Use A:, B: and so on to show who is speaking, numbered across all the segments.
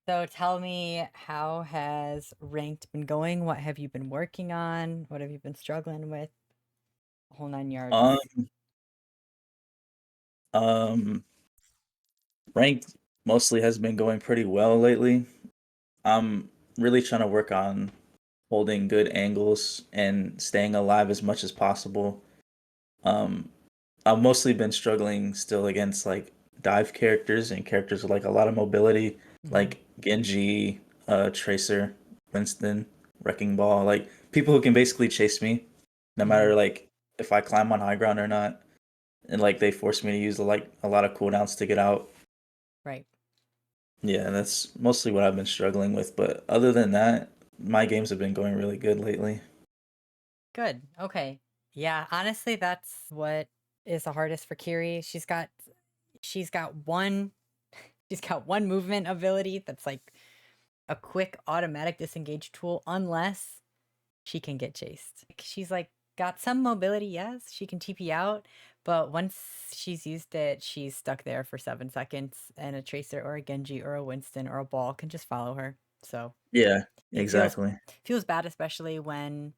A: So tell me, how has ranked been going? What have you been working on? What have you been struggling with? Whole nine
B: Um,
A: yards.
B: um, Ranked mostly has been going pretty well lately. I'm really trying to work on holding good angles and staying alive as much as possible. Um, I've mostly been struggling still against like dive characters and characters with like a lot of mobility,
A: Hmm.
B: like Genji, Tracer, Winston, Wrecking Ball, like people who can basically chase me no
A: Hmm.
B: matter like if I climb on high ground or not. And like they force me to use like a lot of cooldowns to get out.
A: Right.
B: Yeah, that's mostly what I've been struggling with. But other than that, my games have been going really good lately.
A: Good. Okay. Yeah, honestly, that's what is the hardest for Kiri. She's got one she's got one movement ability that's like a quick automatic disengage tool unless she can get chased. She's like got some mobility, yes, she can TP out, but once she's used it, she's stuck there for 7 seconds, and a Tracer or a Genji or a Winston or a Ball can just follow her. So
B: Yeah,
A: it feels
B: exactly.
A: feels bad, especially when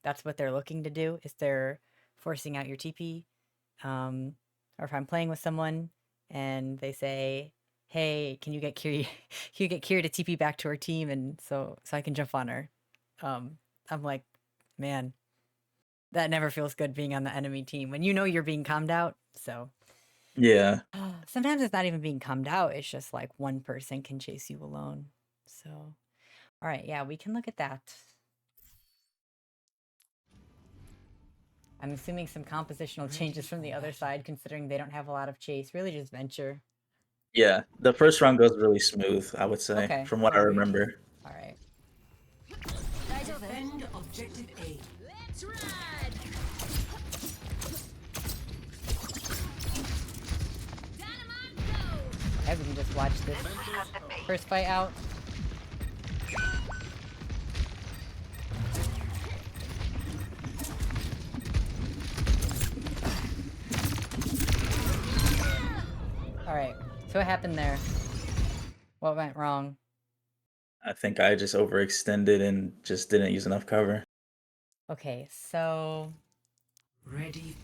A: that's what they're looking to do, is they're forcing out your TP. Um, or if I'm playing with someone and they say, "Hey, can you get Kiri? Can you get Kiri to TP back to her team, and so I can jump on her?" Um, I'm like, man, that never feels good being on the enemy team when you know you're being calmed out. So
B: Yeah.
A: sometimes it's not even being calmed out. It's just like one person can chase you alone. So, all right, yeah, we can look at that. I'm assuming some compositional changes from the other side, considering they don't have a lot of chase. Really, just venture.
B: Yeah. The first round goes really smooth, I would say,
A: Okay.
B: from what I remember.
A: All right.
C: Defend objective A. Let's ride! Dynamite go!
A: Okay, we can just watch this first fight out. All right. So what happened there? What went wrong?
B: I think I just overextended and just didn't use enough cover.
A: Okay, so
C: Ready.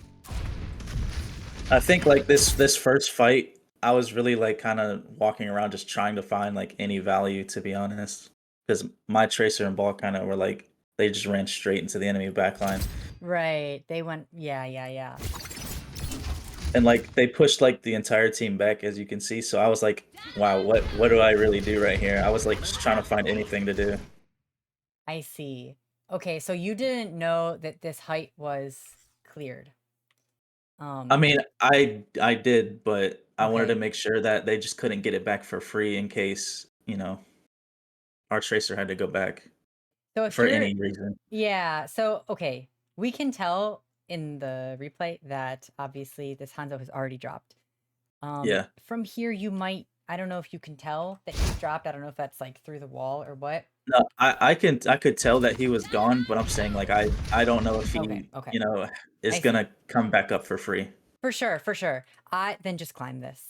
B: I think like this first fight, I was really like kind of walking around just trying to find like any value to be honest, because my tracer and ball kind of were like they just ran straight into the enemy backline,
A: right, they went. Yeah, yeah, yeah.
B: and like they pushed like the entire team back as you can see. So I was like, wow, what do I really do right here? I was like just trying to find anything to do.
A: I see. Okay, so you didn't know that this height was cleared.
B: I
A: Um,
B: mean, I did, but I wanted to
A: okay.
B: make sure that they just couldn't get it back for free in case our tracer had to go back
A: So if
B: for
A: you're,
B: any reason.
A: yeah, so okay, we can tell in the replay that obviously this Hanzo has already dropped.
B: Yeah.
A: From here you might, I don't know if you can tell that he's dropped. I don't know if that's like through the wall or what.
B: No, I could tell that he was gone, but I'm saying like I don't know if
A: Okay,
B: he,
A: okay.
B: is
A: I see.
B: gonna come back up for free.
A: For sure, for sure. I then just climb this.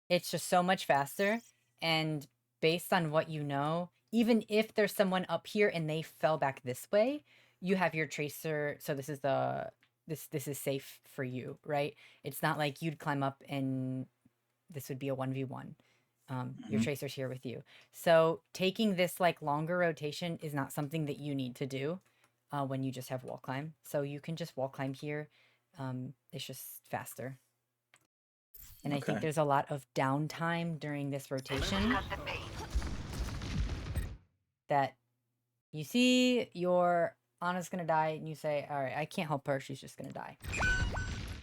A: It's just so much faster. And based on what you know, even if there's someone up here and they fell back this way, you have your tracer. So this is safe for you, right? It's not like you'd climb up and this would be a 1v1. Your
B: Mhm.
A: tracer's here with you. So taking this like longer rotation is not something that you need to do when you just have wall climb. So you can just wall climb here. It's just faster. And I think
B: Okay.
A: there's a lot of downtime during this rotation that you see your Anna's gonna die and you say, all right, I can't help her, she's just gonna die.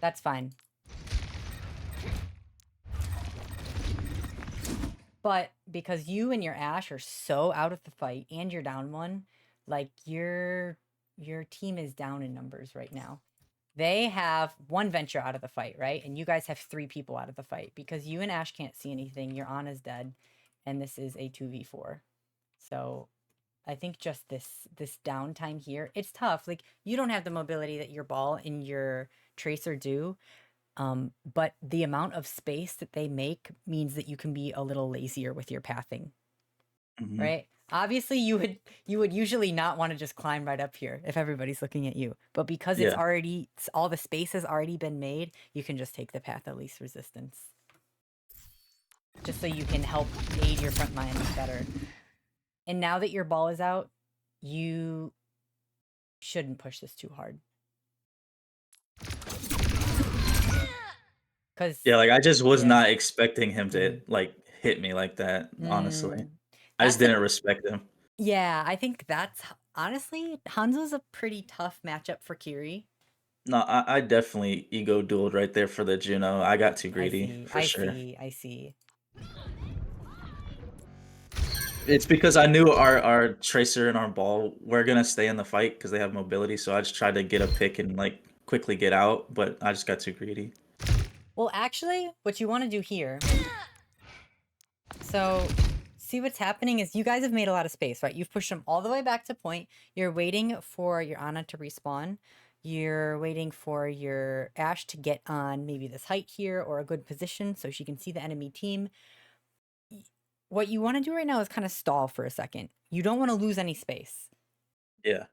A: That's fine. But because you and your Ash are so out of the fight and you're down one, like your team is down in numbers right now. They have one venture out of the fight, right? And you guys have three people out of the fight because you and Ash can't see anything. Your Anna's dead, and this is a 2v4. So I think just this downtime here, it's tough. Like you don't have the mobility that your ball and your tracer do. But the amount of space that they make means that you can be a little lazier with your pathing.
B: Mhm.
A: right? Obviously, you would usually not want to just climb right up here if everybody's looking at you. But because
B: Yeah.
A: all the space has already been made, you can just take the path of least resistance. Just so you can help aid your front line better. And now that your ball is out, you shouldn't push this too hard. Because
B: Yeah, like I just was
A: yeah.
B: not expecting him to
A: Mhm.
B: like hit me like that, honestly. I just
A: That's a
B: didn't respect him.
A: yeah, I think that's honestly Hanzo's a pretty tough matchup for Kiri.
B: No, I definitely ego dueled right there for the Juno. I got too greedy for sure.
A: I see.
B: It's because I knew our tracer and our ball were gonna stay in the fight because they have mobility, so I just tried to get a pick and like quickly get out, but I just got too greedy.
A: Well, actually, what you want to do here, so see what's happening is you guys have made a lot of space, right? You've pushed them all the way back to point. You're waiting for your Ana to respawn. You're waiting for your Ash to get on maybe this height here or a good position so she can see the enemy team. What you want to do right now is kind of stall for a second. You don't want to lose any space.
B: Yeah.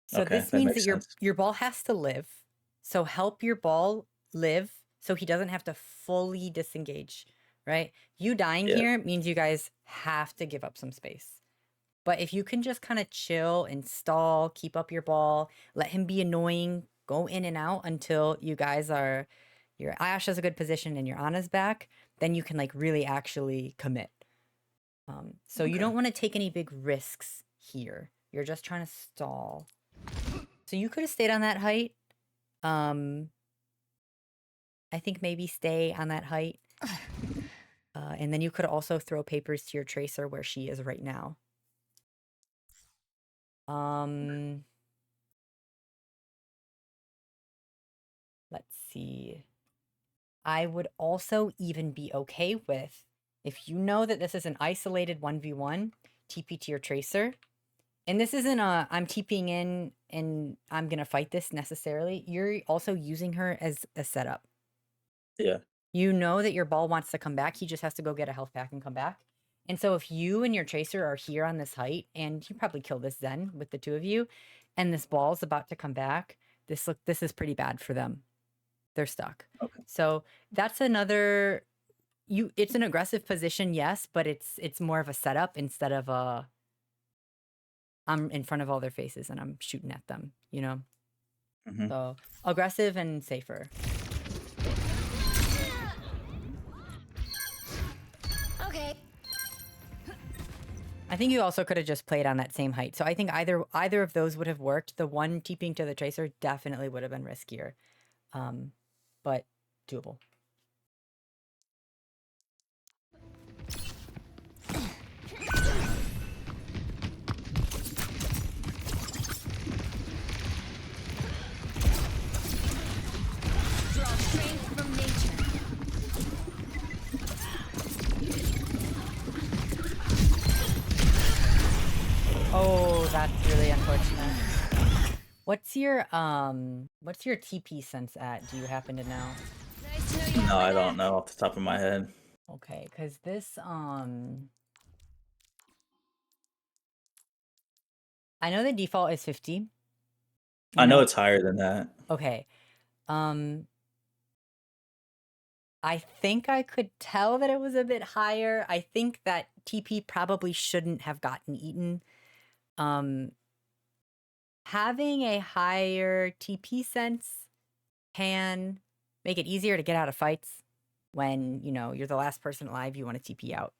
A: So
B: Okay,
A: this
B: that
A: means that
B: makes sense.
A: your ball has to live. So help your ball live so he doesn't have to fully disengage, right? You dying
B: Yeah.
A: here means you guys have to give up some space. But if you can just kind of chill and stall, keep up your ball, let him be annoying, go in and out until you guys are your Ash has a good position and your Ana's back, then you can like really actually commit. So you
B: Okay.
A: don't want to take any big risks here. You're just trying to stall. So you could have stayed on that height. I think maybe stay on that height. And then you could also throw papers to your tracer where she is right now. Let's see. I would also even be okay with, if you know that this is an isolated 1v1, TP to your tracer. And this isn't a, I'm TPing in and I'm going to fight this necessarily. You're also using her as a setup.
B: Yeah.
A: You know that your ball wants to come back. He just has to go get a health pack and come back. And so if you and your tracer are here on this height, and you probably kill this Zen with the two of you, and this ball's about to come back, this is pretty bad for them. They're stuck.
B: Okay.
A: So that's another it's an aggressive position, yes, but it's more of a setup instead of a I'm in front of all their faces and I'm shooting at them, you know?
B: Hmm.
A: So aggressive and safer.
C: Okay.
A: I think you also could have just played on that same height. So I think either of those would have worked. The one TPing to the tracer definitely would have been riskier. But doable.
C: Draw strength from nature.
A: Oh, that's really unfortunate. What's your TP sense at? Do you happen to know?
C: Nice to know you have
B: No,
C: my
B: I don't
C: back.
B: know off the top of my head.
A: Okay, because this I know the default is 50.
B: I
A: You
B: know
A: know,
B: it's higher than that.
A: okay. I think I could tell that it was a bit higher. I think that TP probably shouldn't have gotten eaten. Having a higher TP sense can make it easier to get out of fights when, you know, you're the last person alive, you want to TP out.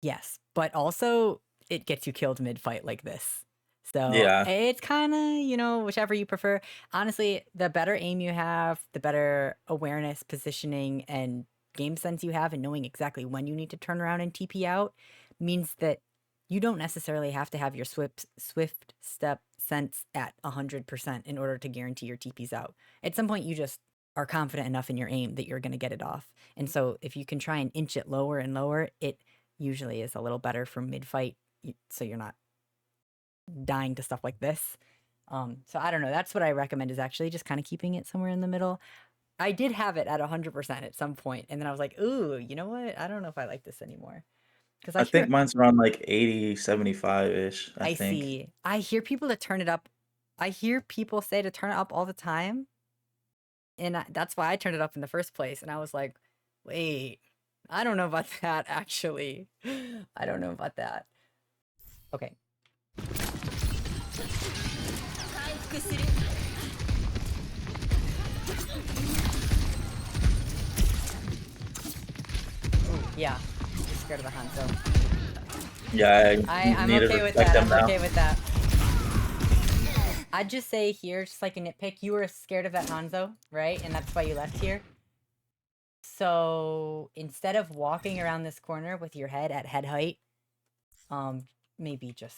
A: Yes, but also it gets you killed mid-fight like this. So
B: Yeah.
A: it's kind of, you know, whichever you prefer. Honestly, the better aim you have, the better awareness, positioning, and game sense you have, and knowing exactly when you need to turn around and TP out means that you don't necessarily have to have your swift step sense at 100% in order to guarantee your TP's out. At some point, you just are confident enough in your aim that you're going to get it off. And so if you can try and inch it lower and lower, it usually is a little better for mid-fight, so you're not dying to stuff like this. So I don't know. That's what I recommend, is actually just kind of keeping it somewhere in the middle. I did have it at 100% at some point, and then I was like, ooh, you know what? I don't know if I like this anymore. Because
B: I think mine's around like 80, 75-ish, I
A: I
B: think.
A: see. I hear people to turn it up. I hear people say to turn it up all the time. And that's why I turned it up in the first place. And I was like, wait, I don't know about that, actually. I don't know about that. Okay. Ooh, yeah. You're scared of the Hanzo.
B: Yeah, I
A: I'm
B: need to
A: okay with
B: respect
A: that.
B: them
A: I'm
B: now.
A: okay with that. I'd just say here, just like a nitpick, you were scared of that Hanzo, right? And that's why you left here. So instead of walking around this corner with your head at head height, maybe just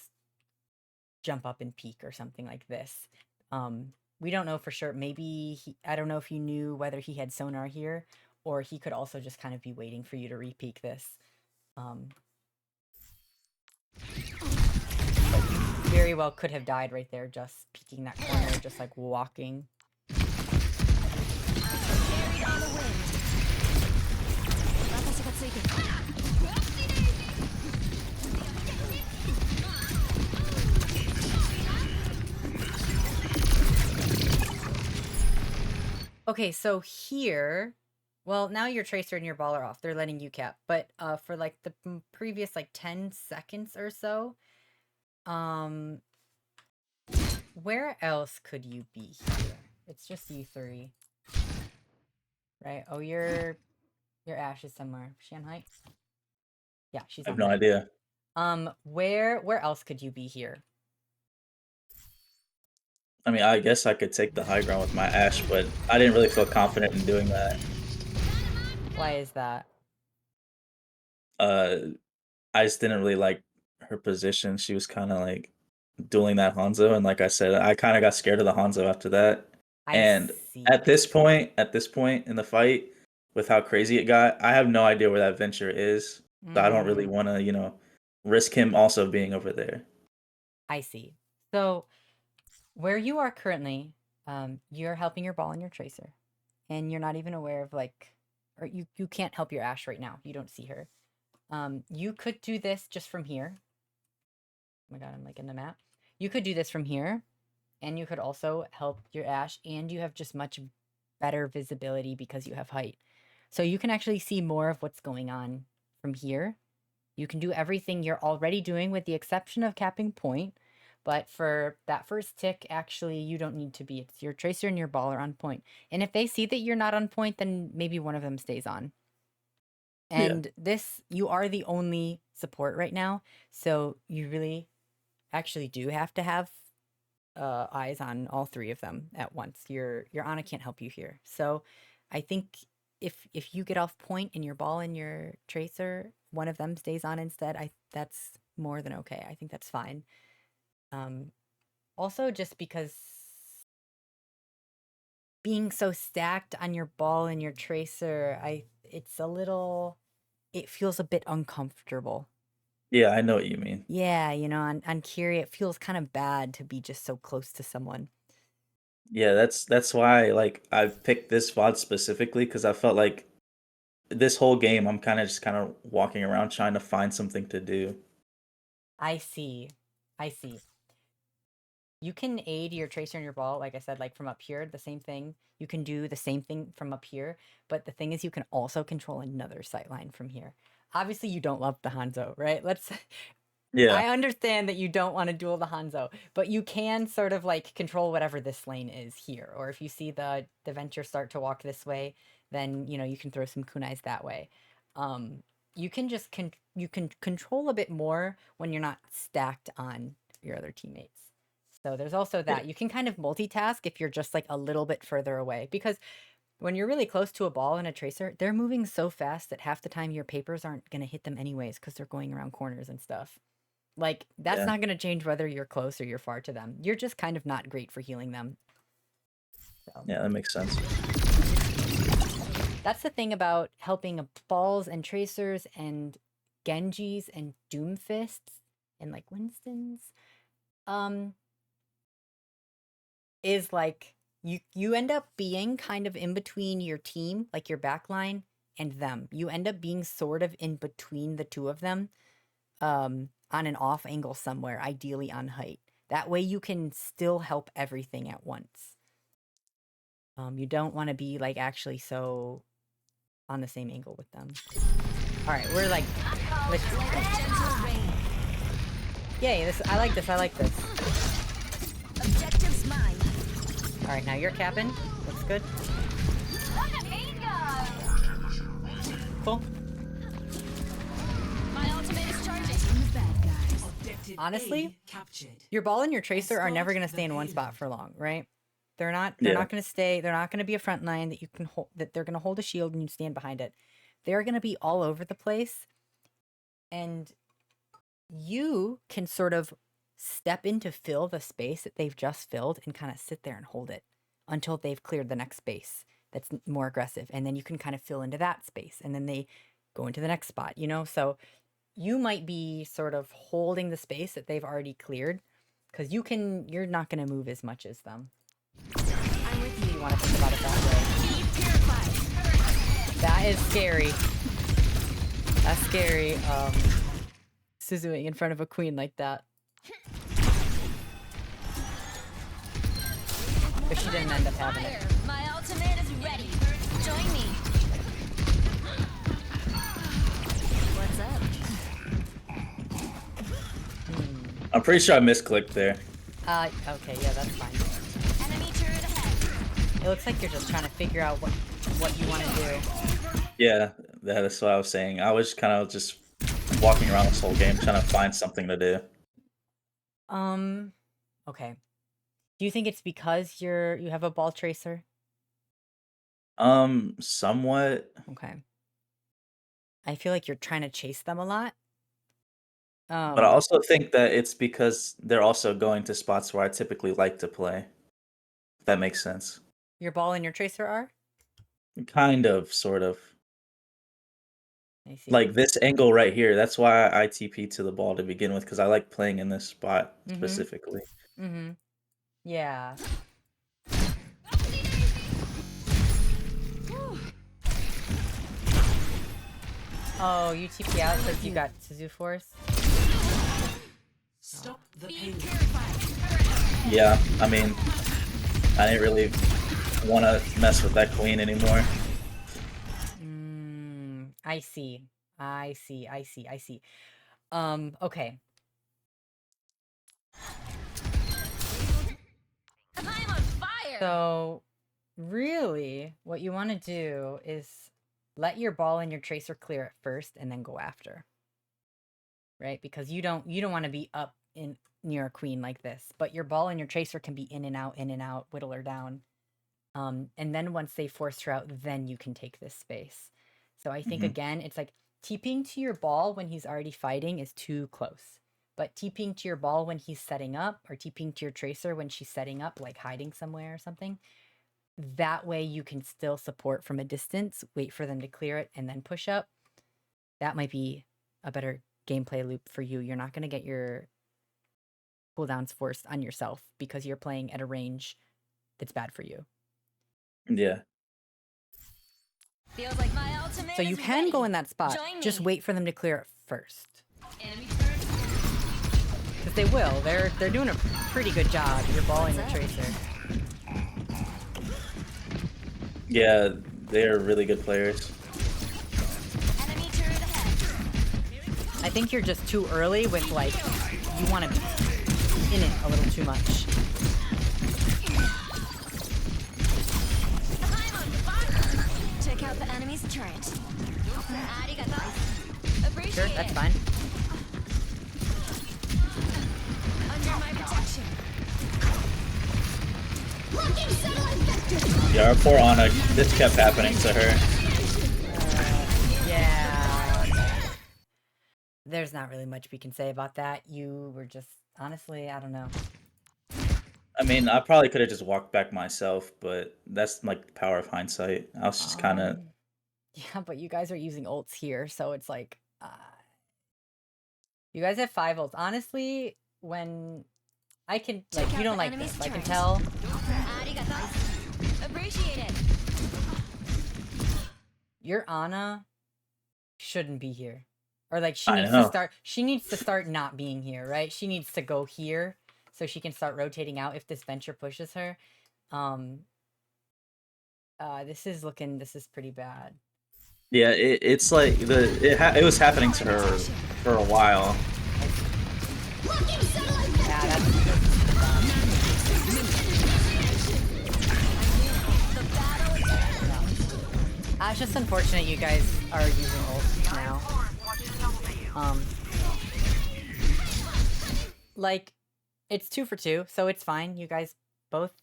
A: jump up and peek or something like this. We don't know for sure. Maybe I don't know if you knew whether he had sonar here, or he could also just kind of be waiting for you to re-peek this. But you very well could have died right there, just peeking that corner, just like walking.
C: Carried on the wind.
A: Okay, so here, well, now your tracer and your ball are off. They're letting you cap, but for like the previous like 10 seconds or so, where else could you be here? It's just you three, right? Oh, your Ash is somewhere. Is she on height? Yeah, she's
B: I have
A: on
B: no
A: height.
B: idea.
A: Where else could you be here?
B: I mean, I guess I could take the high ground with my Ash, but I didn't really feel confident in doing that.
A: Why is that?
B: Uh, I just didn't really like her position. She was kind of like dueling that Hanzo, and like I said, I kind of got scared of the Hanzo after that.
A: I
B: And
A: see.
B: at this point in the fight, with how crazy it got, I have no idea where that venture is. So I don't really
A: Mm,
B: want to, risk him also being over there.
A: I see. So where you are currently, you're helping your ball and your tracer, and you're not even aware of like, or you can't help your Ash right now. You don't see her. You could do this just from here. Oh my god, I'm like in the map. You could do this from here, and you could also help your Ash, and you have just much better visibility because you have height. So you can actually see more of what's going on from here. You can do everything you're already doing with the exception of capping point. But for that first tick, actually, you don't need to be. It's your tracer and your ball are on point. And if they see that you're not on point, then maybe one of them stays on.
B: Yeah.
A: And this, you are the only support right now. So you really actually do have to have eyes on all three of them at once. Your Ana can't help you here. So I think if you get off point and your ball and your tracer, one of them stays on instead, that's more than okay. I think that's fine. Also just because being so stacked on your ball and your tracer, it feels a bit uncomfortable.
B: Yeah, I know what you mean.
A: Yeah, on Kiri, it feels kind of bad to be just so close to someone.
B: Yeah, that's why like I picked this VOD specifically because I felt like this whole game I'm kind of walking around trying to find something to do.
A: I see. I see. You can aid your tracer and your ball, like I said, like from up here, the same thing. You can do the same thing from up here, but the thing is you can also control another sight line from here. Obviously, you don't love the Hanzo, right?
B: Yeah,
A: I understand that you don't want to duel the Hanzo, but you can sort of like control whatever this lane is here. Or if you see the Venture start to walk this way, then you can throw some kunais that way. You can just you can control a bit more when you're not stacked on your other teammates. So there's also
B: yeah,
A: that. You can kind of multitask if you're just like a little bit further away because when you're really close to a ball and a tracer, they're moving so fast that half the time your papers aren't going to hit them anyways because they're going around corners and stuff. Like, that's
B: yeah,
A: not going to change whether you're close or you're far to them. You're just kind of not great for healing them. So,
B: yeah. That makes sense.
A: that's the thing about helping balls and tracers and Genjis and Doomfists and like Winstons. Um, is like you end up being kind of in between your team, like your backline, and them. You end up being sort of in between the two of them. on an off angle somewhere, ideally on height. That way you can still help everything at once. You don't want to be like actually so on the same angle with them. All right, we're like, let's, yay! I like this. I like this.
C: Objectives mine.
A: All right, now you're capping. Looks good. Cool.
C: My ultimate is charging.
A: Honestly, your ball and your tracer are never going to stay in one spot for long, right? They're not going to stay. They're not going to be a front line that you can hold, that they're going to hold a shield and you stand behind it. They're going to be all over the place. And you can sort of step in to fill the space that they've just filled and kind of sit there and hold it until they've cleared the next space that's more aggressive. And then you can kind of fill into that space and then they go into the next spot, you know? So you might be sort of holding the space that they've already cleared because you're not going to move as much as them.
C: I'm with
A: You want to think about it that way.
C: you. Purified.
A: That is scary. That's scary. Suzuing in front of a queen like that. But she didn't end up having it.
C: Fire. My ultimate is ready. Join me. What's up?
B: I'm pretty sure I misclicked there.
A: Okay, yeah, that's fine.
C: Enemy turret ahead.
A: It looks like you're just trying to figure out what you want to do.
B: Yeah, that's what I was saying. I was kind of just walking around this whole game trying to find something to do.
A: Okay. Do you think it's because you have a ball tracer?
B: Somewhat.
A: Okay. I feel like you're trying to chase them a lot.
B: But I also think that it's because they're also going to spots where I typically like to play. If that makes sense.
A: Your ball and your tracer are?
B: Kind of, sort of.
A: I see.
B: Like this angle right here, that's why I TP to the ball to begin with, because I like playing in this spot
A: Mhm.
B: specifically.
A: Mm-hmm. Yeah. Oh, you TP out because you got Suzu Force?
D: Stop the pain.
B: Yeah, I mean, I didn't really want to mess with that queen anymore.
A: I see. Okay.
C: I'm on fire.
A: So, really, what you want to do is let your ball and your tracer clear it first and then go after. Right? Because you don't want to be up in near a queen like this, but your ball and your tracer can be in and out, whittle her down. And then once they force her out, then you can take this space. So I think again, it's like TPing to your ball when he's already fighting is too close. But TPing to your ball when he's setting up, or TPing to your tracer when she's setting up, like hiding somewhere or something, that way you can still support from a distance, wait for them to clear it, and then push up. That might be a better gameplay loop for you. You're not going to get your cooldowns forced on yourself because you're playing at a range that's bad for you.
B: Yeah.
C: Feels like my ultimate
A: So you
C: is
A: can
C: ready.
A: go in that spot.
C: Join
A: Just
C: me.
A: wait for them to clear it first.
C: Enemy turret.
A: Because they will. They're doing a pretty good job. Your ball and your tracer.
B: Yeah, they are really good players.
C: Enemy turret ahead.
A: I think you're just too early with like, you want to be in it a little too much.
C: I'm on fire. Check out the enemy's turret. Arigato. Appreciate
A: Sure, that's
C: it.
A: fine.
C: Under my protection. Looking satellite vector.
B: Yeah, our poor Ana, this kept happening to her.
A: Yeah. There's not really much we can say about that. You were just, honestly, I don't know.
B: I mean, I probably could have just walked back myself, but that's like the power of hindsight. I was just kind of...
A: Yeah, but you guys are using ults here, so it's like, you guys have 5 ults. Honestly, when I can, like,
C: Check
A: you
C: out
A: don't
C: the
A: like
C: enemy's
A: this. I can
C: turret.
A: tell.
C: Arigato. Appreciate it.
A: Your Ana shouldn't be here. Or like
B: I know.
A: she needs to start not being here, right? She needs to go here so she can start rotating out if this venture pushes her. Um this is pretty bad.
B: Yeah, it's like it was happening to her for a while.
C: Locking satellite vector.
A: Yeah, that's
C: The battle is
A: it's just unfortunate you guys are using ult now. Like it's 2 for 2, so it's fine. You guys both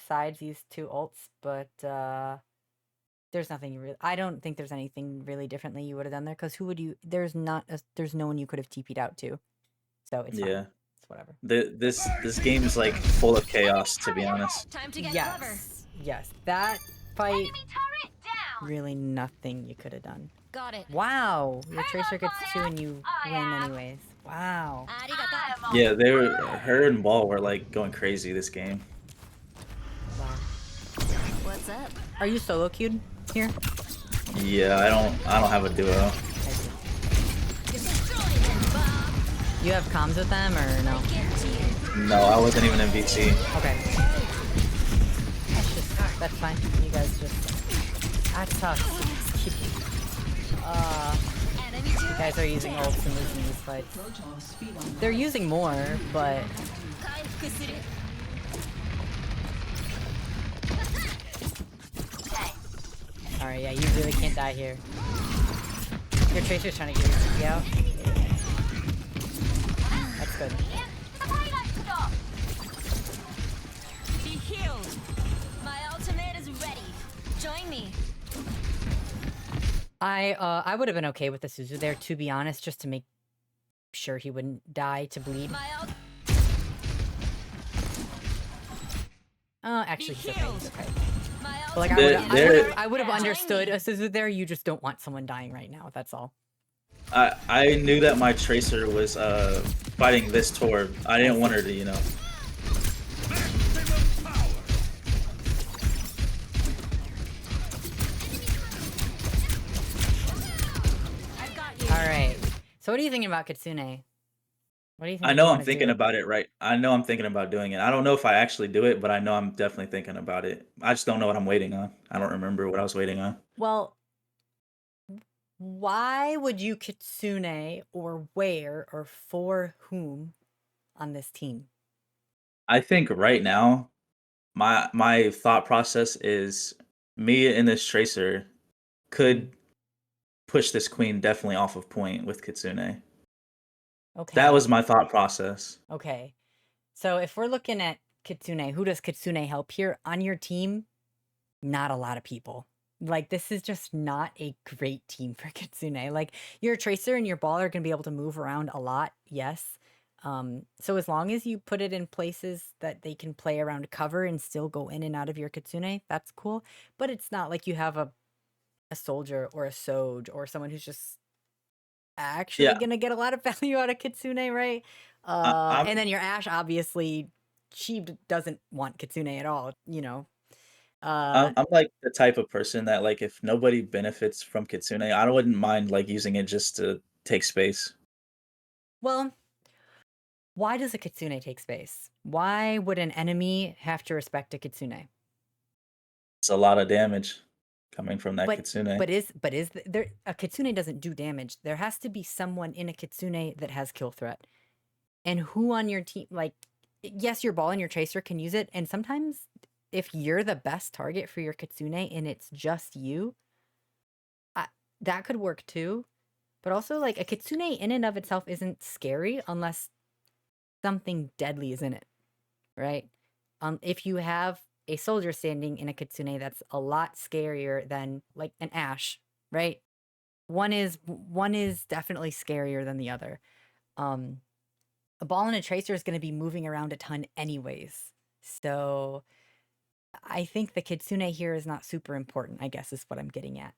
A: sides use 2 ults, but there's nothing real. I don't think there's anything really differently you would have done there, because who would you? There's no one you could have TP'd out to, so it's fine.
B: Yeah.
A: It's whatever.
B: This game is like full of chaos, to be honest.
C: time to get clever.
A: Yes, that fight
C: Enemy turret down.
A: really nothing you could have done.
C: Got it.
A: Wow, your tracer gets 2 and you win anyways. Wow.
C: Arigato.
B: Yeah, her and Ball were like going crazy this game.
A: Wow.
C: What's up?
A: Are you solo queued here?
B: Yeah, I don't have a duo.
A: I see.
C: Destroy them, Bob.
A: You have comms with them or no?
C: Get to you.
B: No, I wasn't even in VC.
A: Okay. That's fine. You guys just. That's tough.
C: Enemy
A: You
C: turret
A: guys are using
C: down.
A: ults and losing these fights. They're using more, but
C: 回復する。
A: alright, yeah, you really can't die here. Your tracer's trying to get your TP out. That's good.
C: Be healed. My ultimate is ready. Join me.
A: I would have been okay with the Suzu there, to be honest, just to make sure he wouldn't die to bleed.
C: My ult.
A: Actually, he's okay. He's okay.
C: My
A: But like,
B: They're-
A: I would have
C: Yeah.
A: understood a Suzu there. You just don't want someone dying right now. That's all.
B: I knew that my tracer was fighting this Torb. I didn't want her to, you know.
C: I've got you.
A: All right. So what are you thinking about Kitsune? What do you think?
B: I know I'm thinking about it, right? I know I'm thinking about doing it. I don't know if I actually do it, but I know I'm definitely thinking about it. I just don't know what I'm waiting on. I don't remember what I was waiting on.
A: Well, why would you Kitsune or where or for whom on this team?
B: I think right now, my thought process is me and this tracer could push this queen definitely off of point with Kitsune.
A: Okay.
B: That was my thought process.
A: Okay. So if we're looking at Kitsune, who does Kitsune help here on your team? Not a lot of people. Like, this is just not a great team for Kitsune. Like, your tracer and your ball are going to be able to move around a lot, yes. So as long as you put it in places that they can play around cover and still go in and out of your Kitsune, that's cool. But it's not like you have a soldier or a Soj or someone who's just actually
B: Yeah.
A: gonna get a lot of value out of Kitsune, right?
B: I'm-
A: And then your Ashe, obviously, she doesn't want Kitsune at all, you know.
B: I'm like the type of person that like if nobody benefits from Kitsune, I wouldn't mind like using it just to take space.
A: Well, why does a Kitsune take space? Why would an enemy have to respect a Kitsune?
B: It's a lot of damage coming from that
A: But
B: Kitsune.
A: is there a Kitsune doesn't do damage? There has to be someone in a Kitsune that has kill threat. And who on your team, like, yes, your ball and your tracer can use it, and sometimes if you're the best target for your Kitsune and it's just you, that could work too. But also, like, a Kitsune in and of itself isn't scary unless something deadly is in it, right? If you have a soldier standing in a Kitsune, that's a lot scarier than like an Ashe, right? One is definitely scarier than the other. A ball and a tracer is going to be moving around a ton anyways. So I think the Kitsune here is not super important, I guess is what I'm getting at.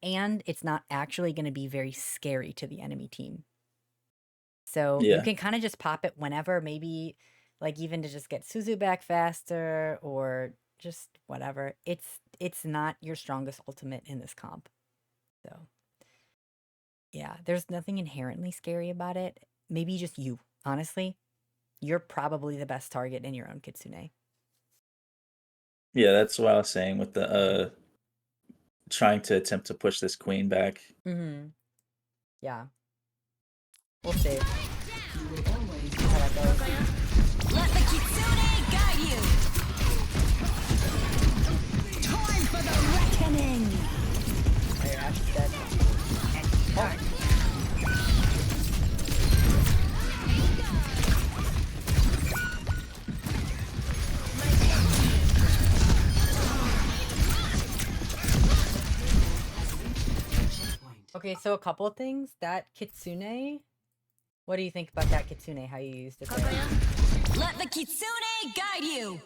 A: And it's not actually going to be very scary to the enemy team. So you
B: Yeah.
A: can kind of just pop it whenever, maybe like even to just get Suzu back faster or just whatever. It's not your strongest ultimate in this comp. So Yeah, there's nothing inherently scary about it. Maybe just you. Honestly, you're probably the best target in your own kitsune.
B: Yeah, that's what I was saying with the trying to attempt to push this queen back.
A: Mm-hmm. Yeah. We'll see how that goes.
C: Let the kitsune guide you. Time for the reckoning.
A: Oh, your Ash is dead. Oh. Okay, so a couple of things. That kitsune. What do you think about that kitsune? How you used it there?
C: Let the kitsune guide you.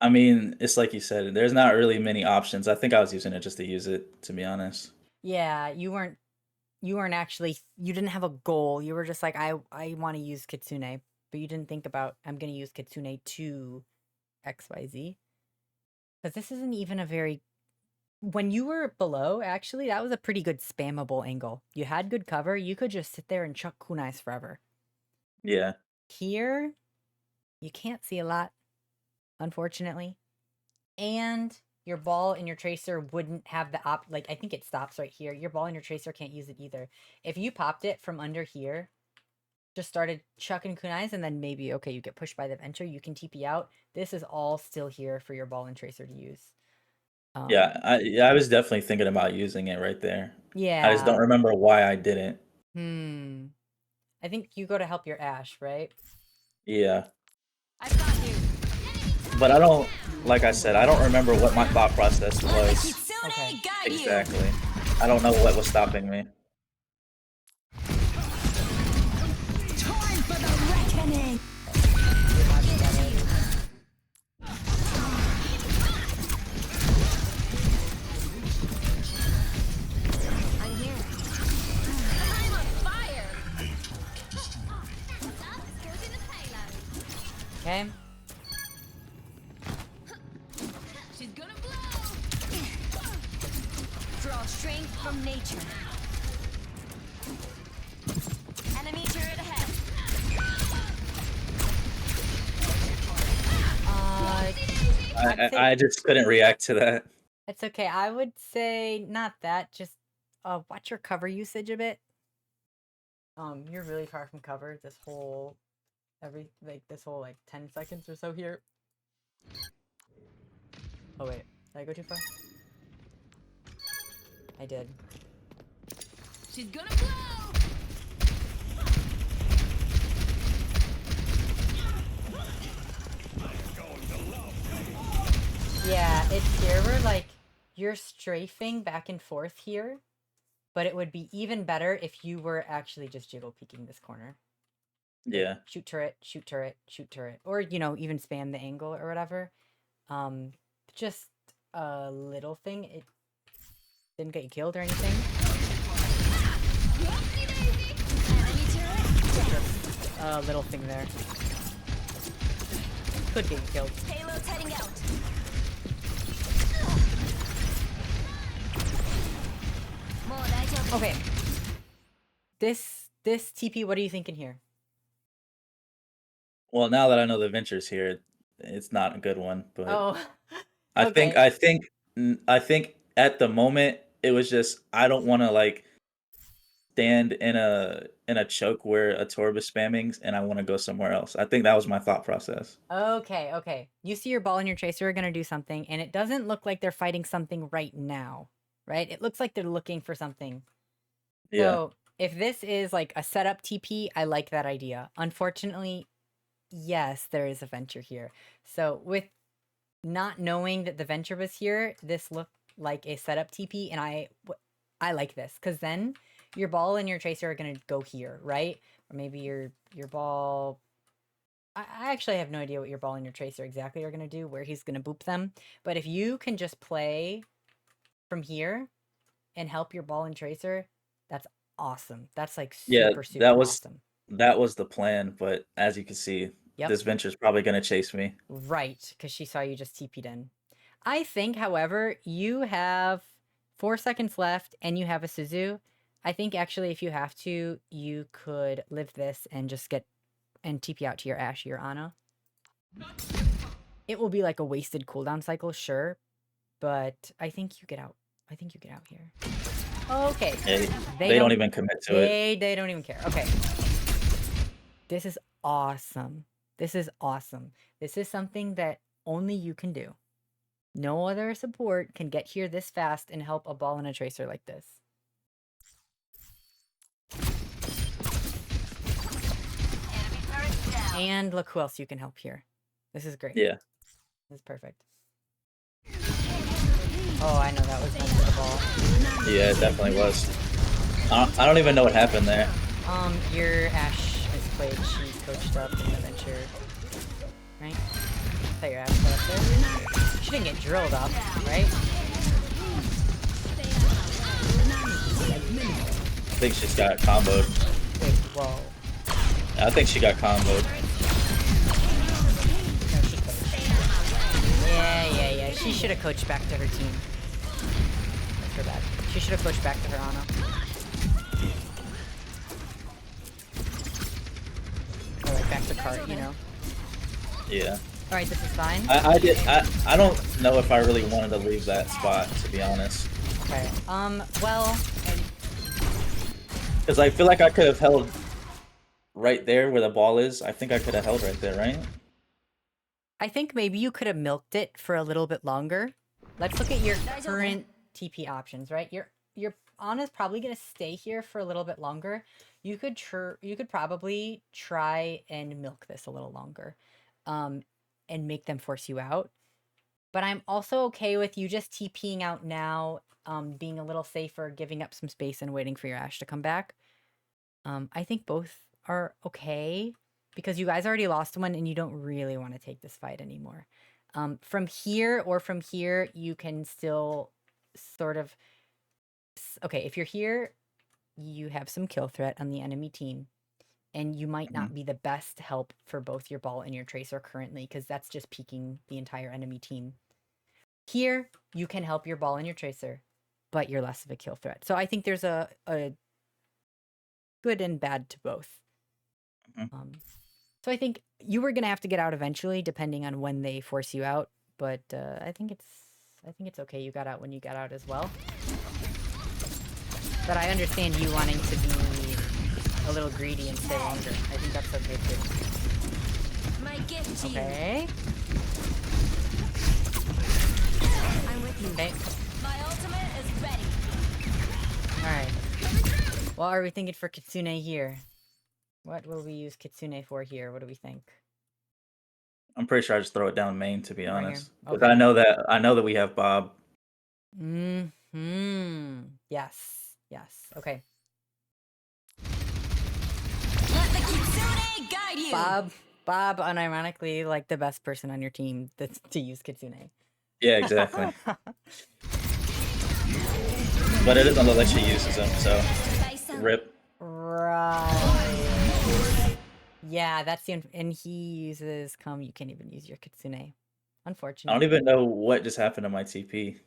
B: I mean, it's like you said, there's not really many options. I think I was using it just to use it, to be honest.
A: Yeah, you weren't actually, you didn't have a goal. You were just like, I want to use kitsune, but you didn't think about, I'm going to use kitsune to XYZ. Because this isn't even a very, when you were below, actually, that was a pretty good spammable angle. You had good cover. You could just sit there and chuck kunais forever.
B: Yeah.
A: Here, you can't see a lot, unfortunately. And your ball and your tracer wouldn't have the like, I think it stops right here. Your ball and your tracer can't use it either. If you popped it from under here, just started chucking kunais, and then maybe, okay, you get pushed by the venture, you can TP out. This is all still here for your ball and tracer to use.
B: Yeah, I was definitely thinking about using it right there. I just don't
A: Yeah.
B: remember why I didn't.
A: I think you go to help your Ash, right?
B: Yeah.
C: I've got you.
B: But I don't, like I said, I don't remember what my thought process
C: Let the
B: was
C: kitsune
A: Okay.
C: guide you.
B: exactly. I don't know what was stopping me.
C: Time for the reckoning.
A: You're not doing that already.
C: I'm here. I'm on fire.
A: Okay.
C: She's gonna blow. Draw strength from nature. Enemy turret ahead.
A: I'd say
B: I just couldn't react to that.
A: it's okay. I would say not that. Just watch your cover usage a bit. You're really far from cover this whole this whole like 10 seconds or so here. Oh wait, did I go too far? I did.
C: She's gonna blow.
A: Yeah, it's here where like you're strafing back and forth here, but it would be even better if you were actually just jiggle peeking this corner. Like,
B: Yeah.
A: shoot turret, shoot turret, shoot turret, or even spam the angle or whatever. Just a little thing. It didn't get you killed or anything.
C: Enemy turret.
A: Just a little thing there. Could get you killed.
C: Payload's heading out.
A: Okay. This TP, what are you thinking here?
B: Well, now that I know the venture's here, it's not a good one, but
A: Oh,
B: I think
A: okay.
B: I think at the moment it was just I don't want to like stand in a choke where a Torb is spamming and I want to go somewhere else. I think that was my thought process.
A: Okay. You see your ball and your tracer are going to do something, and it doesn't look like they're fighting something right now, right? It looks like they're looking for something.
B: Yeah.
A: So if this is like a setup TP, I like that idea. Unfortunately, yes, there is a venture here. So with not knowing that the venture was here, this looked like a setup TP, and I like this because then your ball and your tracer are going to go here, right? Or maybe your ball. I actually have no idea what your ball and your tracer exactly are going to do, where he's going to boop them. But if you can just play from here and help your ball and tracer, that's awesome. That's like
B: Yeah,
A: super awesome.
B: that was the plan, but as you can see,
A: Yep.
B: this venture's probably gonna chase me.
A: Right, because she saw you just TP'd in. I think, however, you have 4 seconds left and you have a Suzu. I think actually if you have to, you could live this and just get and TP out to your Ashe, your Ana. It will be like a wasted cooldown cycle, sure, but I think you get out. I think you get out here. Okay.
B: Yeah, they don't even commit to it.
A: They don't even care. Okay. This is awesome. This is awesome. This is something that only you can do. No other support can get here this fast and help a ball and a tracer like this. And look who else you can help here. This is great.
B: Yeah.
A: This is perfect. Oh, I know that was meant for the ball.
B: Yeah, it definitely was. I don't even know what happened there.
A: Your Ashe is played. She's coached up in the venture. Right? I thought your Ashe got up there. She didn't get drilled up, right?
B: I think she's got comboed.
A: Wait, whoa.
B: I think she got comboed.
A: No, she coached. Yeah. She should have coached back to her team. That's her bad. She should have coached back to her Ana. Or like back to cart, you know?
B: Yeah.
A: Alright, this is fine.
B: I don't know if I really wanted to leave that spot, to be honest.
A: Okay. Well,
B: Because I feel like I could have held right there where the ball is. I think I could have held right there, right?
A: I think maybe you could have milked it for a little bit longer. Let's look at your current TP options, right? Your Ana's probably gonna stay here for a little bit longer. You could probably try and milk this a little longer, and make them force you out. But I'm also okay with you just TPing out now, being a little safer, giving up some space and waiting for your Ashe to come back. I think both are okay because you guys already lost one and you don't really want to take this fight anymore. From here, you can still sort of... Okay, if you're here, you have some kill threat on the enemy team. And you might not be the best help for both your ball and your tracer currently because that's just peeking the entire enemy team. Here, you can help your ball and your tracer, but you're less of a kill threat. So I think there's a good and bad to both. So I think you were gonna have to get out eventually, depending on when they force you out. But I think it's okay. You got out when you got out as well. But I understand you wanting to be a little greedy and stay longer. I think that's okay too.
C: My gift to
A: Okay.
C: I'm with you.
A: Okay.
C: My ultimate is ready.
A: Alright. What are we thinking for Kitsune here? What will we use Kitsune for here? What do we think?
B: I'm pretty sure I just throw it down main, to be
A: Right here.
B: honest. Because
A: Okay.
B: I know that we have Bob.
A: Yes. Okay.
C: Let the kitsune guide you.
A: Bob, unironically, like the best person on your team that's to use Kitsune.
B: Yeah, exactly. But it doesn't look like she uses them, so rip.
A: Right. Yeah, that's the and he uses you can't even use your Kitsune.
B: I
A: Unfortunately.
B: don't even know what just happened to my TP.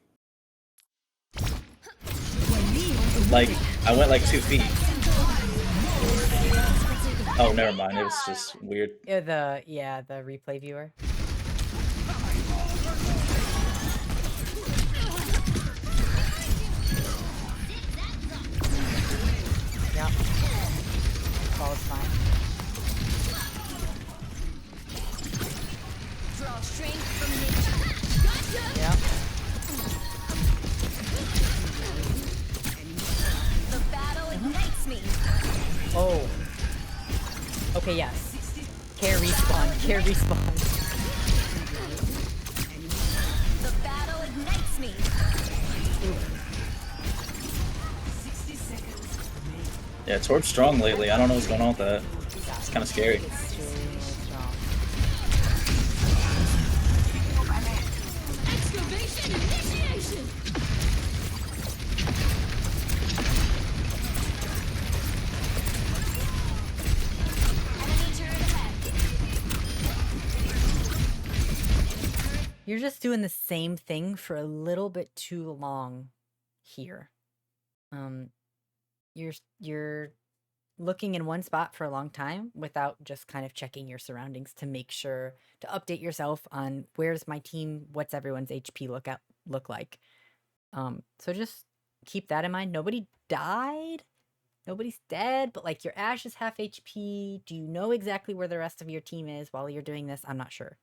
B: Like, I went like 2 feet. Oh, never mind. It was just weird.
A: The replay viewer. Yep. Ball is fine.
C: Draw strength from nature.
A: Yep.
C: The battle ignites me.
A: Oh. Okay, yes. Care respawn.
C: The battle ignites me.
B: Yeah, Torb's strong lately. I don't know what's going on with that. It's kind of scary.
A: Extremely strong.
C: Excavation initiation. Enemy turret ahead.
A: You're just doing the same thing for a little bit too long here. you're looking in one spot for a long time without just kind of checking your surroundings to make sure to update yourself on where's my team, what's everyone's HP look like. So just keep that in mind. Nobody died. Nobody's dead, but like your Ashe is half HP. Do you know exactly where the rest of your team is while you're doing this? I'm not sure.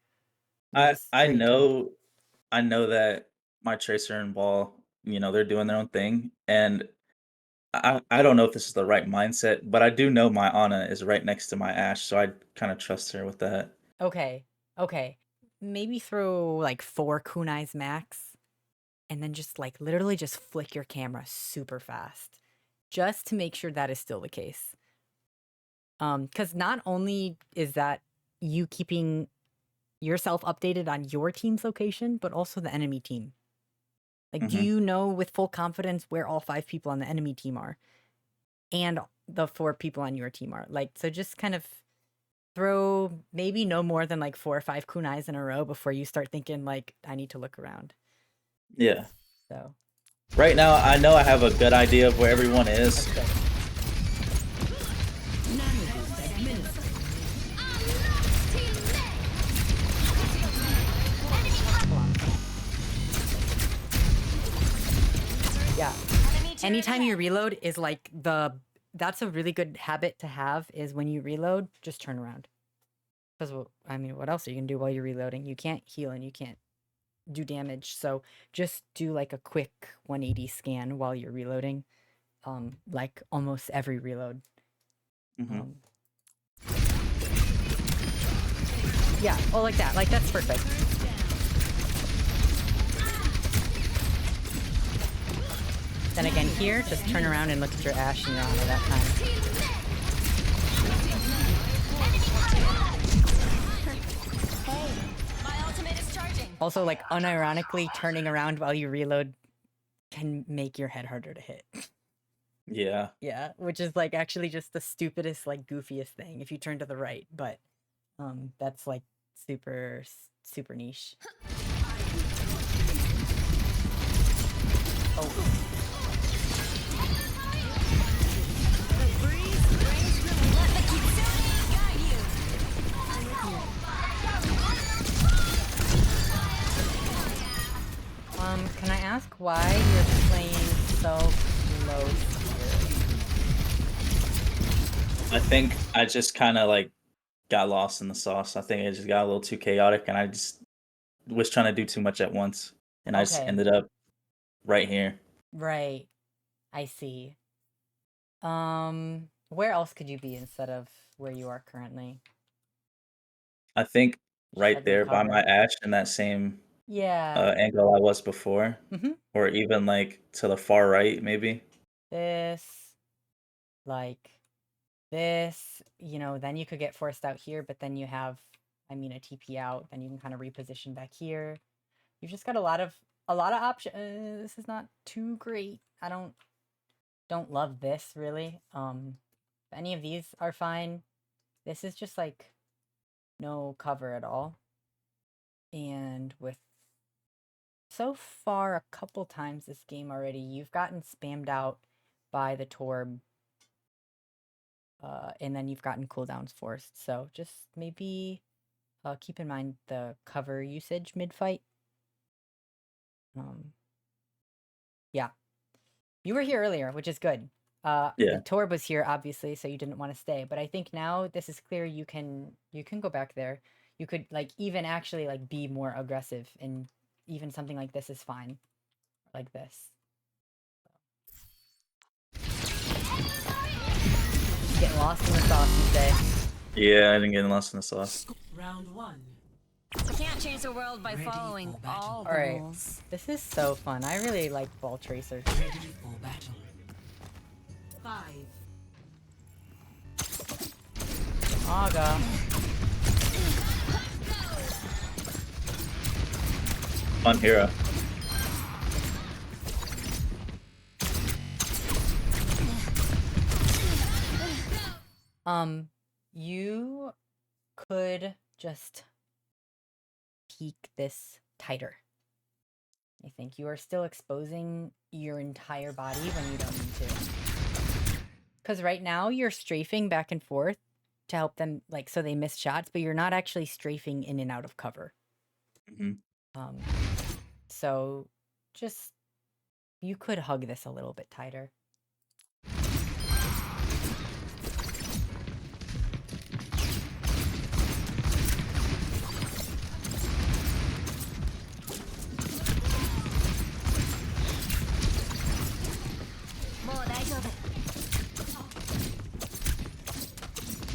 B: I
A: Just
B: I
A: stay tuned.
B: know I know that my Tracer and Ball, they're doing their own thing, and I don't know if this is the right mindset, but I do know my Ana is right next to my Ashe, so I kind of trust her with that.
A: Okay. Okay. Maybe throw like 4 kunais max and then just like literally just flick your camera super fast just to make sure that is still the case. Because not only is that you keeping yourself updated on your team's location, but also the enemy team. Like, do
B: Mhm.
A: you know with full confidence where all 5 people on the enemy team are and the 4 people on your team are? Like, so just kind of throw maybe no more than like 4 or 5 kunais in a row before you start thinking like, I need to look around.
B: Yeah.
A: So
B: Right now, I know I have a good idea of where everyone is.
A: that's good. Yeah. Anytime you reload is like that's a really good habit to have is when you reload, just turn around. Because, I mean, what else are you going to do while you're reloading? You can't heal and you can't do damage. So just do like a quick 180 scan while you're reloading. Like almost every reload.
B: Mhm.
A: Yeah, well, like that. Like, that's perfect. Then again here, just turn around and look at your Ashe and your Ana that time.
C: My ultimate is charging.
A: Also, like, unironically, turning around while you reload can make your head harder to hit.
B: Yeah.
A: Yeah, which is, like, actually just the stupidest, like, goofiest thing if you turn to the right, but that's, like, super niche. Oh.
C: Let the kitsune guide you.
A: Can I ask why you're playing so close here?
B: I think I just kind of like got lost in the sauce. I think it just got a little too chaotic, and I just was trying to do too much at once, and I just
A: Okay.
B: ended up right here.
A: Right. I see. Where else could you be instead of where you are currently?
B: I think right
A: Like with
B: there by my
A: cover.
B: Ashe in that same
A: Yeah.
B: angle I was before,
A: Mm-hmm.
B: or even like to the far right, maybe.
A: This, like this, then you could get forced out here, but then you have, I mean, a TP out, then you can kind of reposition back here. You've just got a lot of options. This is not too great. I don't love this really. Any of these are fine. This is just like no cover at all. And with so far a couple times this game already, you've gotten spammed out by the Torb. And then you've gotten cooldowns forced. So just maybe keep in mind the cover usage mid-fight. Yeah. You were here earlier, which is good.
B: Yeah.
A: The Torb was here, obviously, so you didn't want to stay. But I think now this is clear. You can go back there. You could like even actually like be more aggressive, and even something like this is fine, like this. Getting lost in the sauce, you say?
B: Yeah, I didn't get lost in the sauce.
D: Round 1.
C: Can't change the world by following
D: for battle.
C: all the
A: All right.
C: rules.
A: This is so fun. I really like ball tracers.
D: Ready for battle. 5.
A: Aga.
B: Fun hero.
A: You could just peek this tighter. I think you are still exposing your entire body when you don't need to. Because right now you're strafing back and forth to help them, like, so they miss shots, but you're not actually strafing in and out of cover.
B: Mhm.
A: So just, you could hug this a little bit tighter.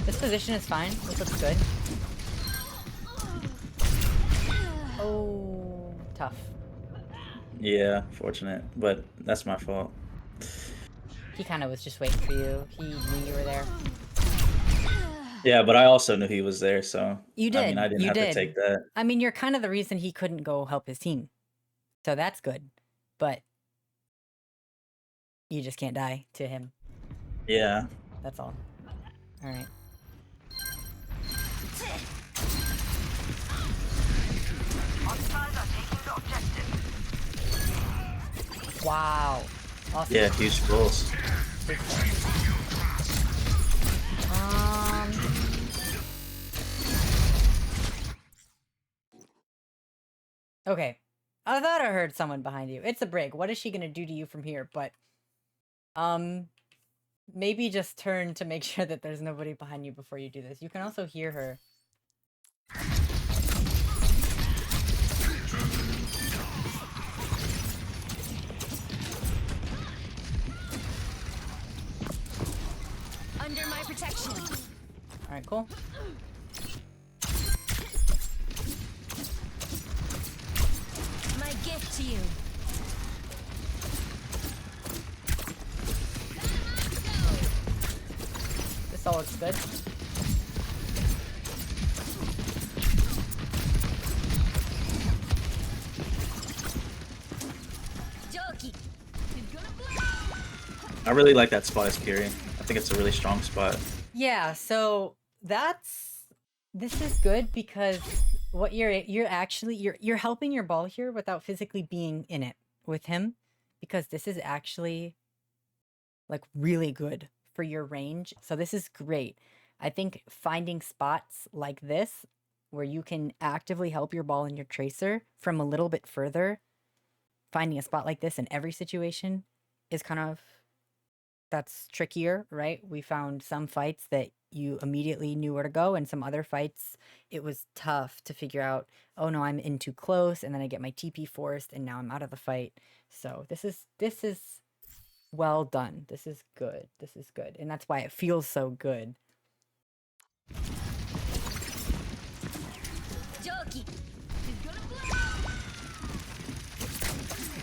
A: This position is fine. This looks good. Oh, tough.
B: Yeah, fortunate, but that's my fault.
A: He kind of was just waiting for you. He knew you were there.
B: Yeah, but I also knew he was there, so
A: You
B: I mean,
A: did.
B: I didn't
A: You
B: have
A: did.
B: to take that.
A: I mean, you're kind of the reason he couldn't go help his team. So that's good. But you just can't die to him.
B: Yeah.
A: That's all. All right. Wow. Awesome.
B: Yeah, huge rolls.
A: Okay. I thought I heard someone behind you. It's a Brig. What is she gonna do to you from here? But maybe just turn to make sure that there's nobody behind you before you do this. You can also hear her.
C: Under my protection.
A: All right, cool.
C: My gift to you.
A: This all looks good.
C: Jokey.
B: I really like that spot as Kiri. I think it's a really strong spot.
A: Yeah, so this is good because what you're actually you're helping your ball here without physically being in it with him, because this is actually like really good for your range. So this is great. I think finding spots like this where you can actively help your ball and your tracer from a little bit further, finding a spot like this in every situation is kind of, that's trickier, right? We found some fights that you immediately knew where to go, and some other fights it was tough to figure out, oh no, I'm in too close, and then I get my TP forced and now I'm out of the fight. So this is well done. This is good. This is good. And that's why it feels so good.
C: Jokey.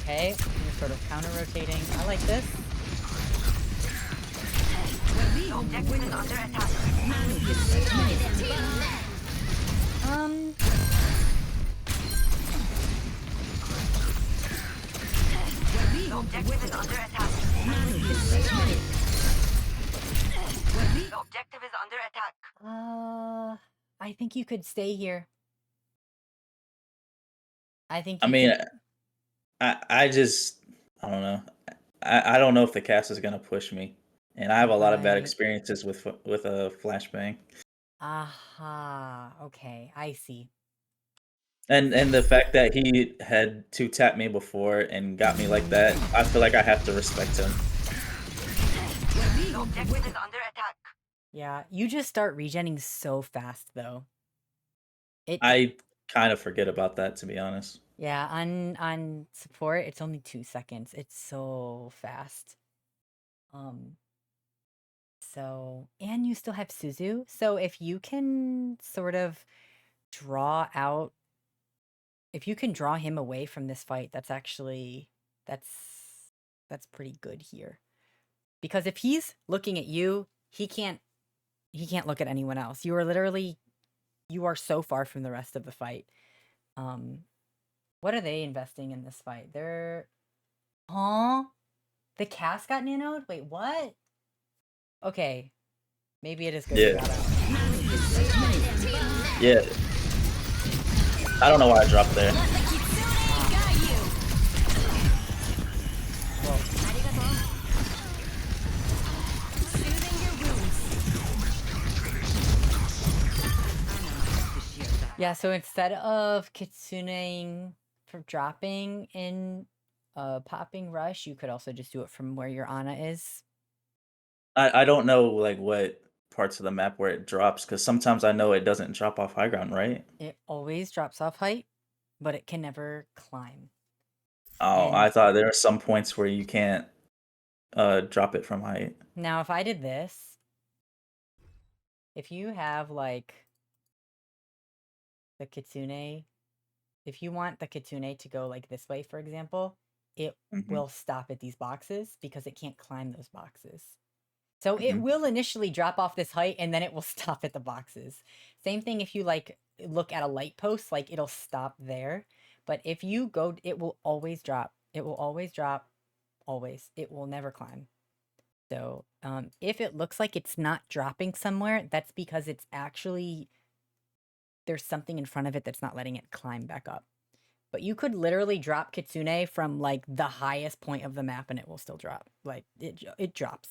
A: Okay, you're sort of counter rotating. I like this.
E: Objective is under attack. Objective is under attack. Objective is under attack.
A: I think you could stay here. I think
B: I
A: you
B: mean,
A: could-
B: I just, I don't know. I don't know if the cast is gonna push me, and I have a lot of bad
A: Right.
B: experiences with a flashbang,
A: Aha. Okay, I see.
B: and the fact that he had two tapped me before and got me like that, I feel like I have to respect him.
E: Objective is under attack.
A: Yeah, you just start regenning so fast though.
B: I kind of forget about that, to be honest.
A: Yeah, on support it's only 2 seconds. It's so fast. So, and you still have Suzu. So if you can sort of draw out, if you can draw him away from this fight, that's actually that's pretty good here. Because if he's looking at you, he can't look at anyone else. You are so far from the rest of the fight. What are they investing in this fight? They're the cast got nanoed? Wait, what? Okay. Maybe it is good.
B: Yeah.
A: To out.
B: Yeah. I don't know why I dropped there.
C: Let the kitsune guide you.
A: Well,
C: Arigato.
A: Yeah, so instead of kitsuneing for dropping in popping rush, you could also just do it from where your Ana is.
B: I don't know like what parts of the map where it drops because sometimes I know it doesn't drop off high ground, right?
A: It always drops off height, but it can never climb.
B: Oh, I
A: And
B: thought there are some points where you can't drop it from height.
A: now if I did this, if you have like the kitsune, if you want the kitsune to go like this way, for example, it
B: Hmm.
A: will stop at these boxes because it can't climb those boxes. So it
B: Hmm.
A: will initially drop off this height and then it will stop at the boxes. Same thing if you like look at a light post, like it'll stop there. But if you go, it will always drop. It will always drop, always. It will never climb. So if it looks like it's not dropping somewhere, that's because it's actually, there's something in front of it that's not letting it climb back up. But you could literally drop Kitsune from like the highest point of the map and it will still drop. Like it drops.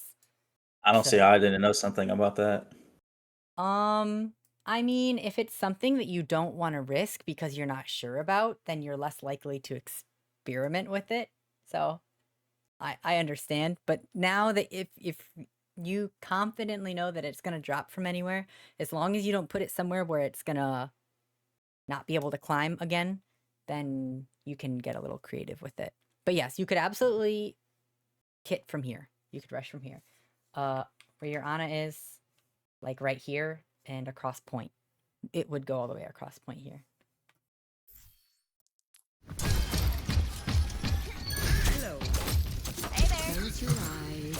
B: I don't see
A: So,
B: how I didn't know something about that.
A: I mean, if it's something that you don't want to risk because you're not sure about, then you're less likely to experiment with it. So, I understand. But now that if you confidently know that it's gonna drop from anywhere, as long as you don't put it somewhere where it's gonna not be able to climb again, then you can get a little creative with it. But yes, you could absolutely kit from here. You could rush from here. Where your Ana is, like right here and across point. It would go all the way across point here.
E: Hello.
C: Hey there.
E: Close your eyes.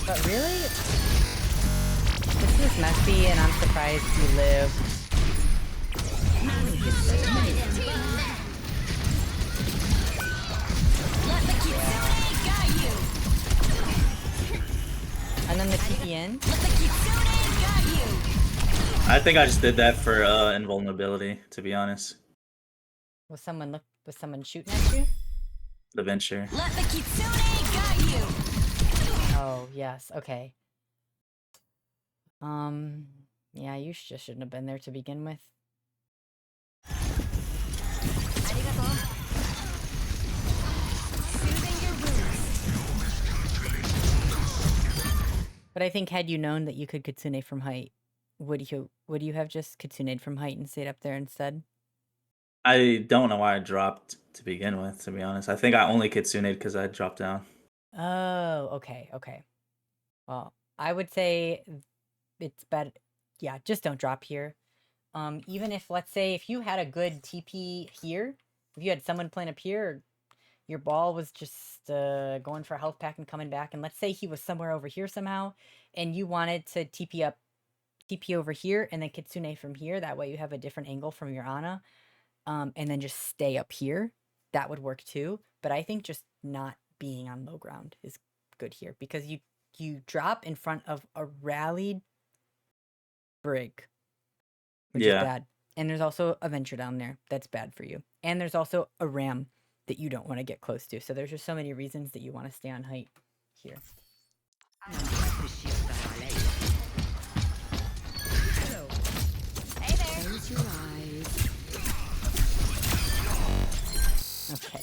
A: But really, this is messy and I'm surprised you live.
C: Let the kitsune guide you.
A: And then the TPN.
C: Let the kitsune guide you.
B: I think I just did that for invulnerability, to be honest.
A: Was someone shooting at you?
B: The venture.
C: Let the kitsune guide you.
A: Oh, yes, okay. Yeah, you just shouldn't have been there to begin with.
C: Arigato. Soothing your wounds.
A: But I think had you known that you could kitsune from height, would you have just kitsuned from height and stayed up there instead?
B: I don't know why I dropped to begin with, to be honest. I think I only kitsuned because I dropped down.
A: Oh, okay. Well, I would say it's better. Yeah, just don't drop here. Even if, let's say, if you had a good TP here, if you had someone playing up here, or your ball was just going for a health pack and coming back, and let's say he was somewhere over here somehow, and you wanted to TP over here, and then Kitsune from here, that way you have a different angle from your Ana, and then just stay up here, that would work too. But I think just not being on low ground is good here, because you drop in front of a rallied Brig, which is
B: Yeah.
A: bad. And there's also a venture down there that's bad for you. And there's also a ram that you don't want to get close to. So there's just so many reasons that you want to stay on height here.
E: Hello.
C: Hey there.
E: Close your eyes.
A: Okay.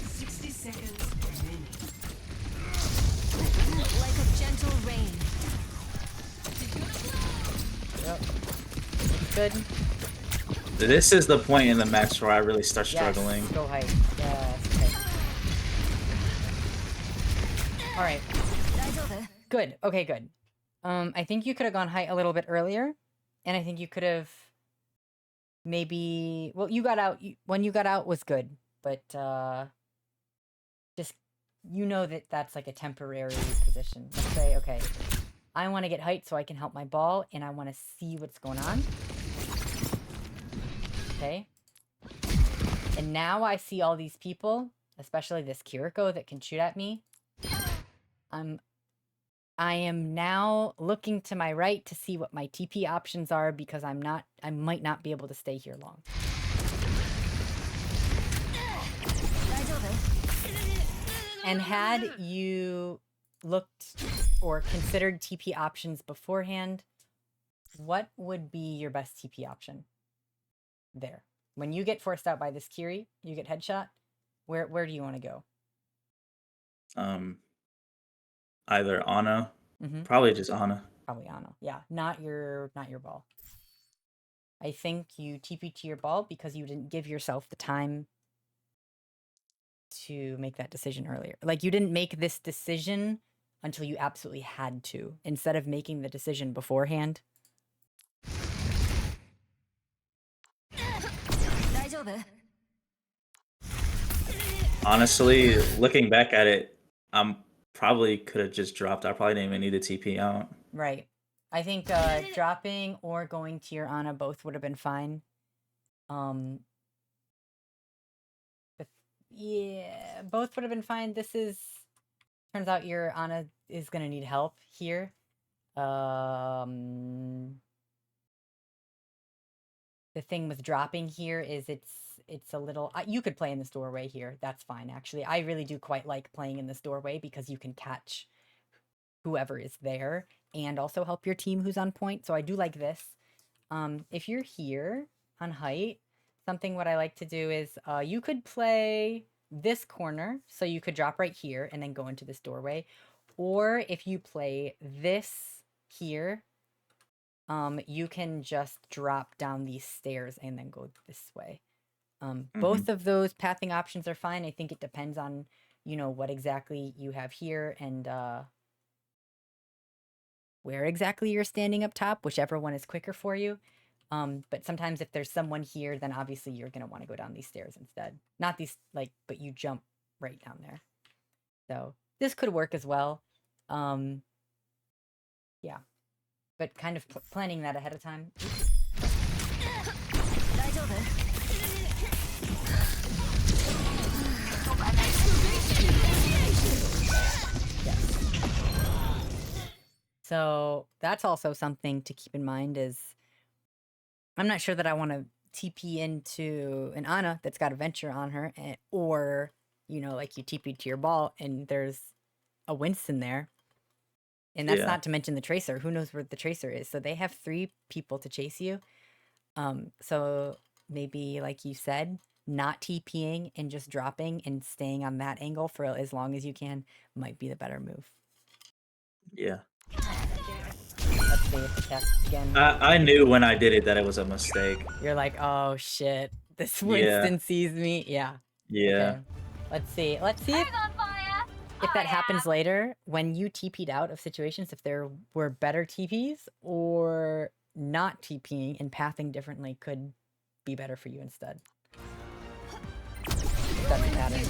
D: 60 seconds per minute.
C: Like a gentle rain.
A: Yep. Good.
B: This is the point in the match where I really start struggling.
A: Yes, go height. Yes. Okay. All right. Good. Okay, good. I think you could have gone height a little bit earlier, and I think you could have maybe. Well, you got out. When you got out was good, but just you know that that's like a temporary position. Let's say, okay, I want to get height so I can help my ball, and I want to see what's going on. Okay. And now I see all these people, especially this Kiriko that can shoot at me. I am now looking to my right to see what my TP options are because I might not be able to stay here long. And had you looked or considered TP options beforehand, what would be your best TP option there? When you get forced out by this Kiri, you get headshot. Where do you want to go?
B: Either Ana,
A: Mm-hmm.
B: probably just Ana.
A: Probably Ana. Yeah, not your ball. I think you TP to your ball because you didn't give yourself the time to make that decision earlier. Like you didn't make this decision until you absolutely had to, instead of making the decision beforehand.
C: 大丈夫
B: Honestly, looking back at it, I'm probably could have just dropped. I probably didn't even need a TP out.
A: Right. I think dropping or going to your Ana both would have been fine. But yeah, both would have been fine. Turns out your Ana is gonna need help here. The thing with dropping here is it's a little you could play in this doorway here. That's fine actually. I really do quite like playing in this doorway because you can catch whoever is there and also help your team who's on point. So I do like this. If you're here on height, what I like to do is you could play this corner, so you could drop right here and then go into this doorway. Or if you play this here, you can just drop down these stairs and then go this way. Both of those pathing options are fine. I think it depends on, what exactly you have here and where exactly you're standing up top, whichever one is quicker for you. But sometimes if there's someone here, then obviously you're going to want to go down these stairs instead. Not these, but you jump right down there. So this could work as well. Yeah. But kind of planning that ahead of time.
C: 大丈夫
A: So that's also something to keep in mind is I'm not sure that I want to TP into an Ana that's got a venture on her or, like you TP to your ball and there's a Winston there. And that's not to mention the tracer. Who knows where the tracer is? So they have 3 people to chase you. So maybe like you said, not TPing and just dropping and staying on that angle for as long as you can might be the better move.
B: Yeah.
A: Let's see if the test again.
B: I knew when I did it that it was a mistake.
A: You're like, oh shit, this Winston sees me. Yeah.
B: Yeah.
A: Okay. Let's see if
C: on fire
A: that happens later when you TP'd out of situations, if there were better TPs or not TPing and pathing differently could be better for you instead. That's the pattern.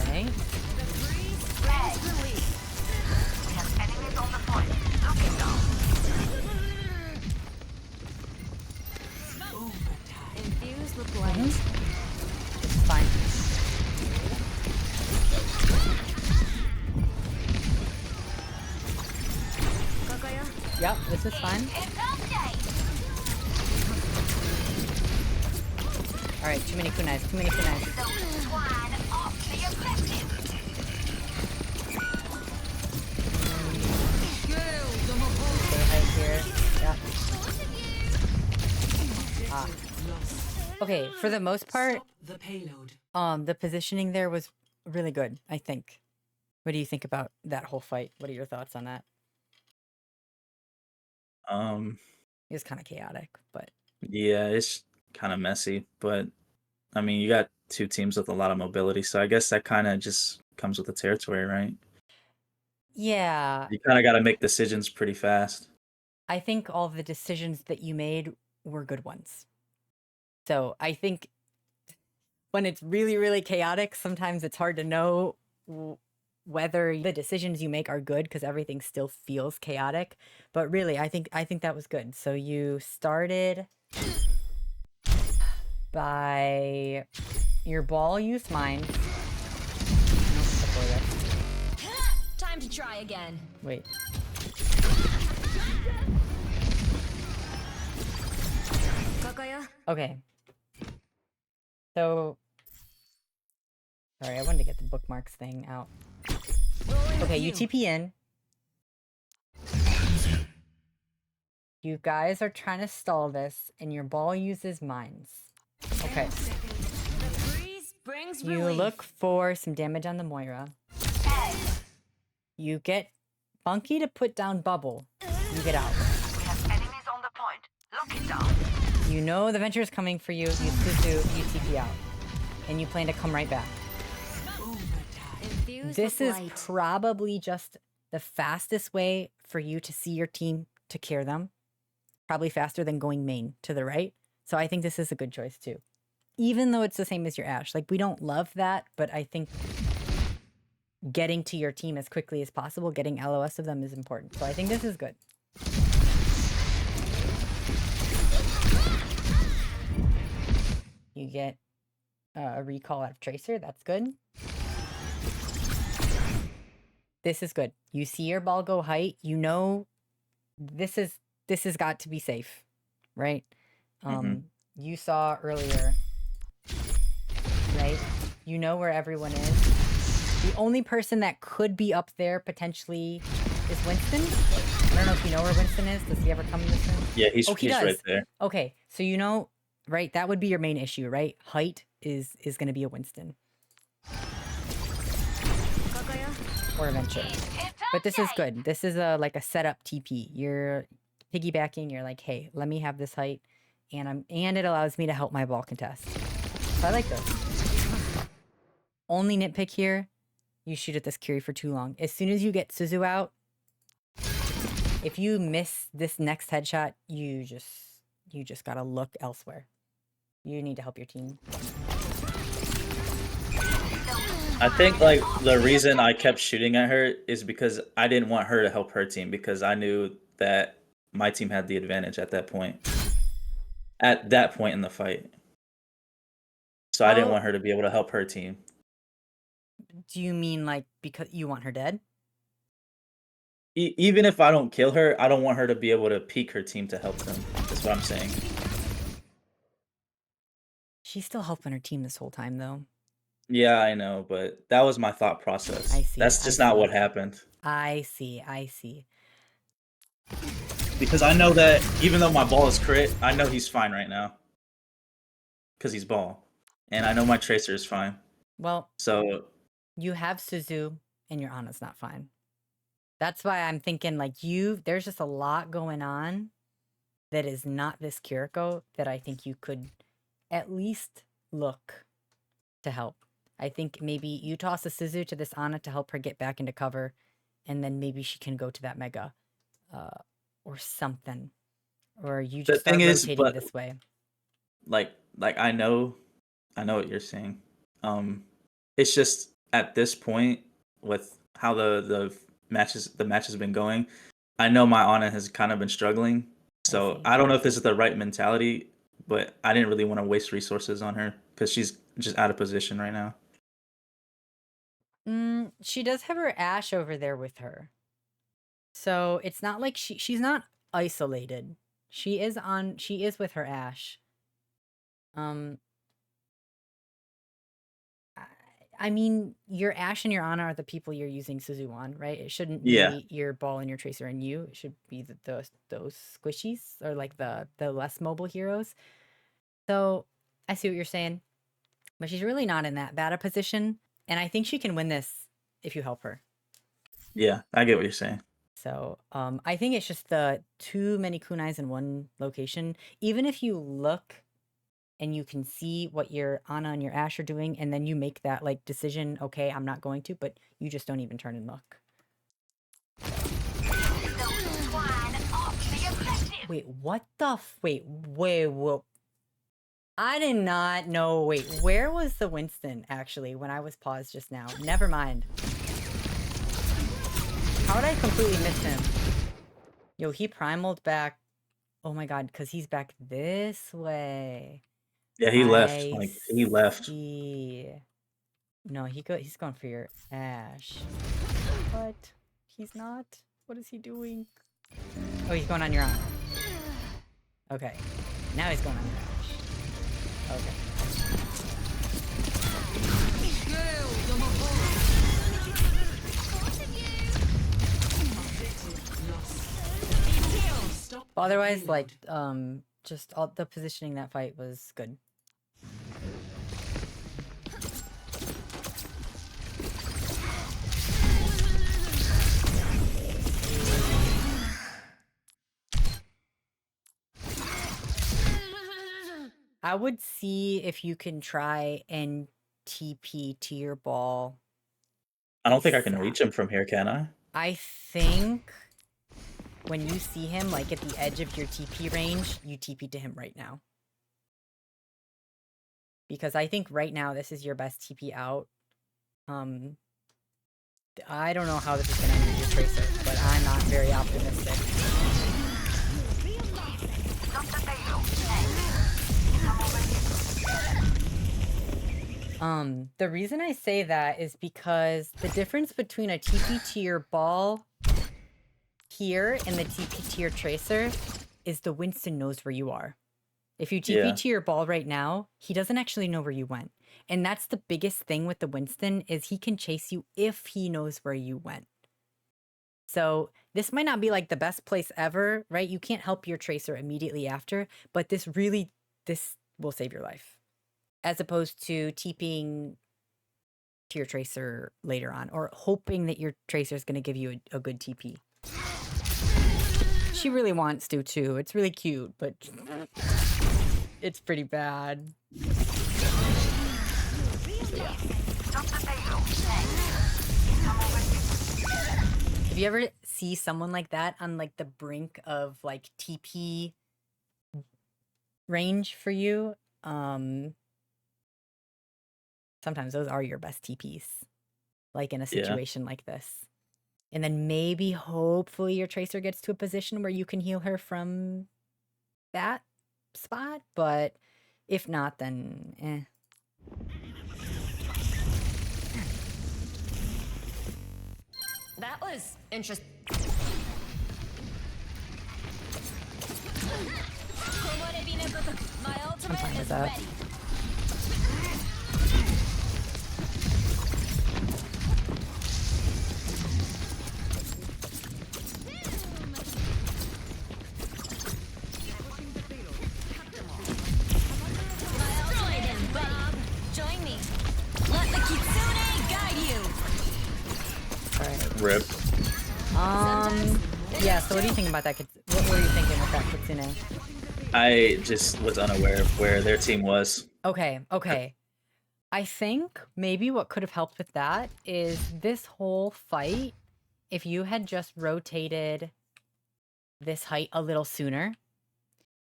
A: Okay.
C: infused with light
A: Fine. Yep, this is fine. Alright, too many kunais, Stay right here. Yep. Okay, for the most part,
D: Stop the payload.
A: the positioning there was really good, I think. What do you think about that whole fight? What are your thoughts on that? It was kind of chaotic, but
B: Yeah, it's kind of messy, but I mean, you got 2 teams with a lot of mobility, so I guess that kind of just comes with the territory, right?
A: yeah,
B: You kind of got to make decisions pretty fast.
A: I think all the decisions that you made were good ones. So I think when it's really, really chaotic, sometimes it's hard to know whether the decisions you make are good because everything still feels chaotic. But really, I think that was good. So you started by your ball used mines.
C: time to try again
A: Wait. Okay. So, sorry, I wanted to get the bookmarks thing out. Okay, you TP in. You guys are trying to stall this, and your ball uses mines. Okay.
D: 10 seconds.
C: The breeze brings
A: You
C: relief.
A: look for some damage on the Moira. You get Funky to put down Bubble. You get out.
F: We have enemies on the point. Lock it down.
A: You know the Venture is coming for you. You Suzu, you TP out. And you plan to come right back.
C: Infused
A: This
C: with
A: is
C: light.
A: probably just the fastest way for you to see your team to clear them. Probably faster than going main to the right. So I think this is a good choice too. Even though it's the same as your Ashe. Like, we don't love that, but I think getting to your team as quickly as possible, getting LOS of them is important. So I think this is good. You get a recall out of Tracer. That's good. This is good. You see your ball go height. You know this has got to be safe, right? You saw earlier, right? You know where everyone is. The only person that could be up there potentially is Winston. I don't know if you know where Winston is. Does he ever come in this room?
B: Yeah, he's
A: Oh, he
B: right
A: does.
B: there.
A: Okay, so you know, right? That would be your main issue, right? Height is going to be a Winston or a Venture. But this is good. This is a like a setup TP. You're piggybacking. You're like, hey, let me have this height, and it allows me to help my ball contest. So I like this. Only nitpick here: you shoot at this Kiri for too long. As soon as you get Suzu out, if you miss this next headshot, you just gotta look elsewhere. You need to help your team.
B: I think like the reason I kept shooting at her is because I didn't want her to help her team because I knew that my team had the advantage at that point. At that point in the fight. So I didn't
A: Oh.
B: want her to be able to help her team.
A: Do you mean like because you want her dead?
B: Even if I don't kill her, I don't want her to be able to peek her team to help them. That's what I'm saying.
A: She's still helping her team this whole time, though.
B: Yeah, I know, but that was my thought process.
A: I see,
B: That's
A: I
B: just not
A: see.
B: what happened.
A: I see. I see.
B: Because I know that even though my ball is crit, I know he's fine right now. Because he's ball. And I know my tracer is fine.
A: Well,
B: So
A: you have Suzu, and your Ana's not fine. That's why I'm thinking like there's just a lot going on that is not this Kiriko that I think you could at least look to help. I think maybe you toss a Suzu to this Ana to help her get back into cover, and then maybe she can go to that Mega or something. Or you just start
B: thing is,
A: rotating
B: but-
A: this way.
B: like I know what you're saying. It's just at this point with how the match has been going, I know my Ana has kind of been struggling. So
A: see.
B: I don't know if this is the right mentality, but I didn't really want to waste resources on her because she's just out of position right now.
A: She does have her Ashe over there with her. So it's not like she's not isolated. She is with her Ashe. I mean, your Ashe and your Ana are the people you're using Suzu on, right? It shouldn't
B: Yeah.
A: be your ball and your tracer and you. It should be those squishies or like the less mobile heroes. So I see what you're saying, but she's really not in that bad a position, and I think she can win this if you help her.
B: Yeah, I get what you're saying.
A: So I think it's just the too many kunais in one location. Even if you look and you can see what your Ana and your Ashe are doing, and then you make that like decision, okay, I'm not going to, but you just don't even turn and look. Wait, what the wait, whoa. I did not know, wait, where was the Winston actually when I was paused just now? Never mind. How did I completely miss him? Yo, he primaled back. Oh my god, because he's back this way.
B: Yeah, he left.
A: I
B: Like he left.
A: see. No, he's going for your Ashe. What? He's not? What is he doing? Oh, he's going on your Ana. Okay. Now he's going on your Ashe. Okay.
D: Objective lost. Stop
A: Otherwise, like, just all the positioning that fight was good. I would see if you can try and TP to your ball.
B: I don't think I can
A: ASAP.
B: reach him from here, can I?
A: I think when you see him, like, at the edge of your TP range, you TP to him right now. Because I think right now this is your best TP out. I don't know how this is going to end with your Tracer, but I'm not very optimistic.
F: Stop the payload. Come over here.
A: The reason I say that is because the difference between a TP to your ball here and the TP to your Tracer is the Winston knows where you are. If you TP to your ball right now, he doesn't actually know where you went. And that's the biggest thing with the Winston is he can chase you if he knows where you went. So this might not be like the best place ever, right? You can't help your Tracer immediately after, but this will save your life. As opposed to TPing to your Tracer later on or hoping that your Tracer is going to give you a good TP. She really wants to too. It's really cute, but it's pretty bad.
F: Stop the payload. Come over here.
A: If you ever see someone like that on like the brink of like TP range for you, sometimes those are your best TPs, like in a situation like this. And then maybe, hopefully, your Tracer gets to a position where you can heal her from that spot. But if not, then eh.
C: That was interesting. My ultimate
A: fine with
C: is
A: that.
C: ready. Destroy them, Bob. Join me. Let the kitsune guide you.
A: All right.
B: Rip.
A: Yeah. So, what do you think about that? What were you thinking with that kitsune?
B: I just was unaware of where their team was.
A: Okay. I think maybe what could have helped with that is this whole fight. If you had just rotated this height a little sooner,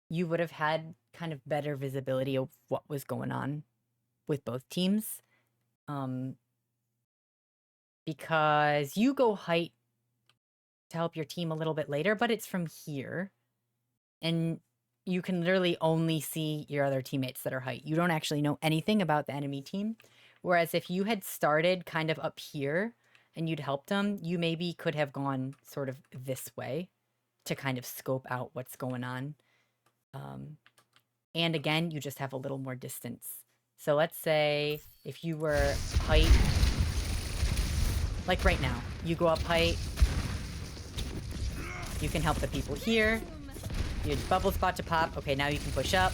A: you would have had kind of better visibility of what was going on with both teams. Because you go height to help your team a little bit later, but it's from here. And you can literally only see your other teammates that are height. You don't actually know anything about the enemy team. Whereas if you had started kind of up here and you'd helped them, you maybe could have gone sort of this way to kind of scope out what's going on. And again, you just have a little more distance. So let's say if you were height, like right now, you go up height, you can help the people here. Your bubble's about to pop. Okay, now you can push up.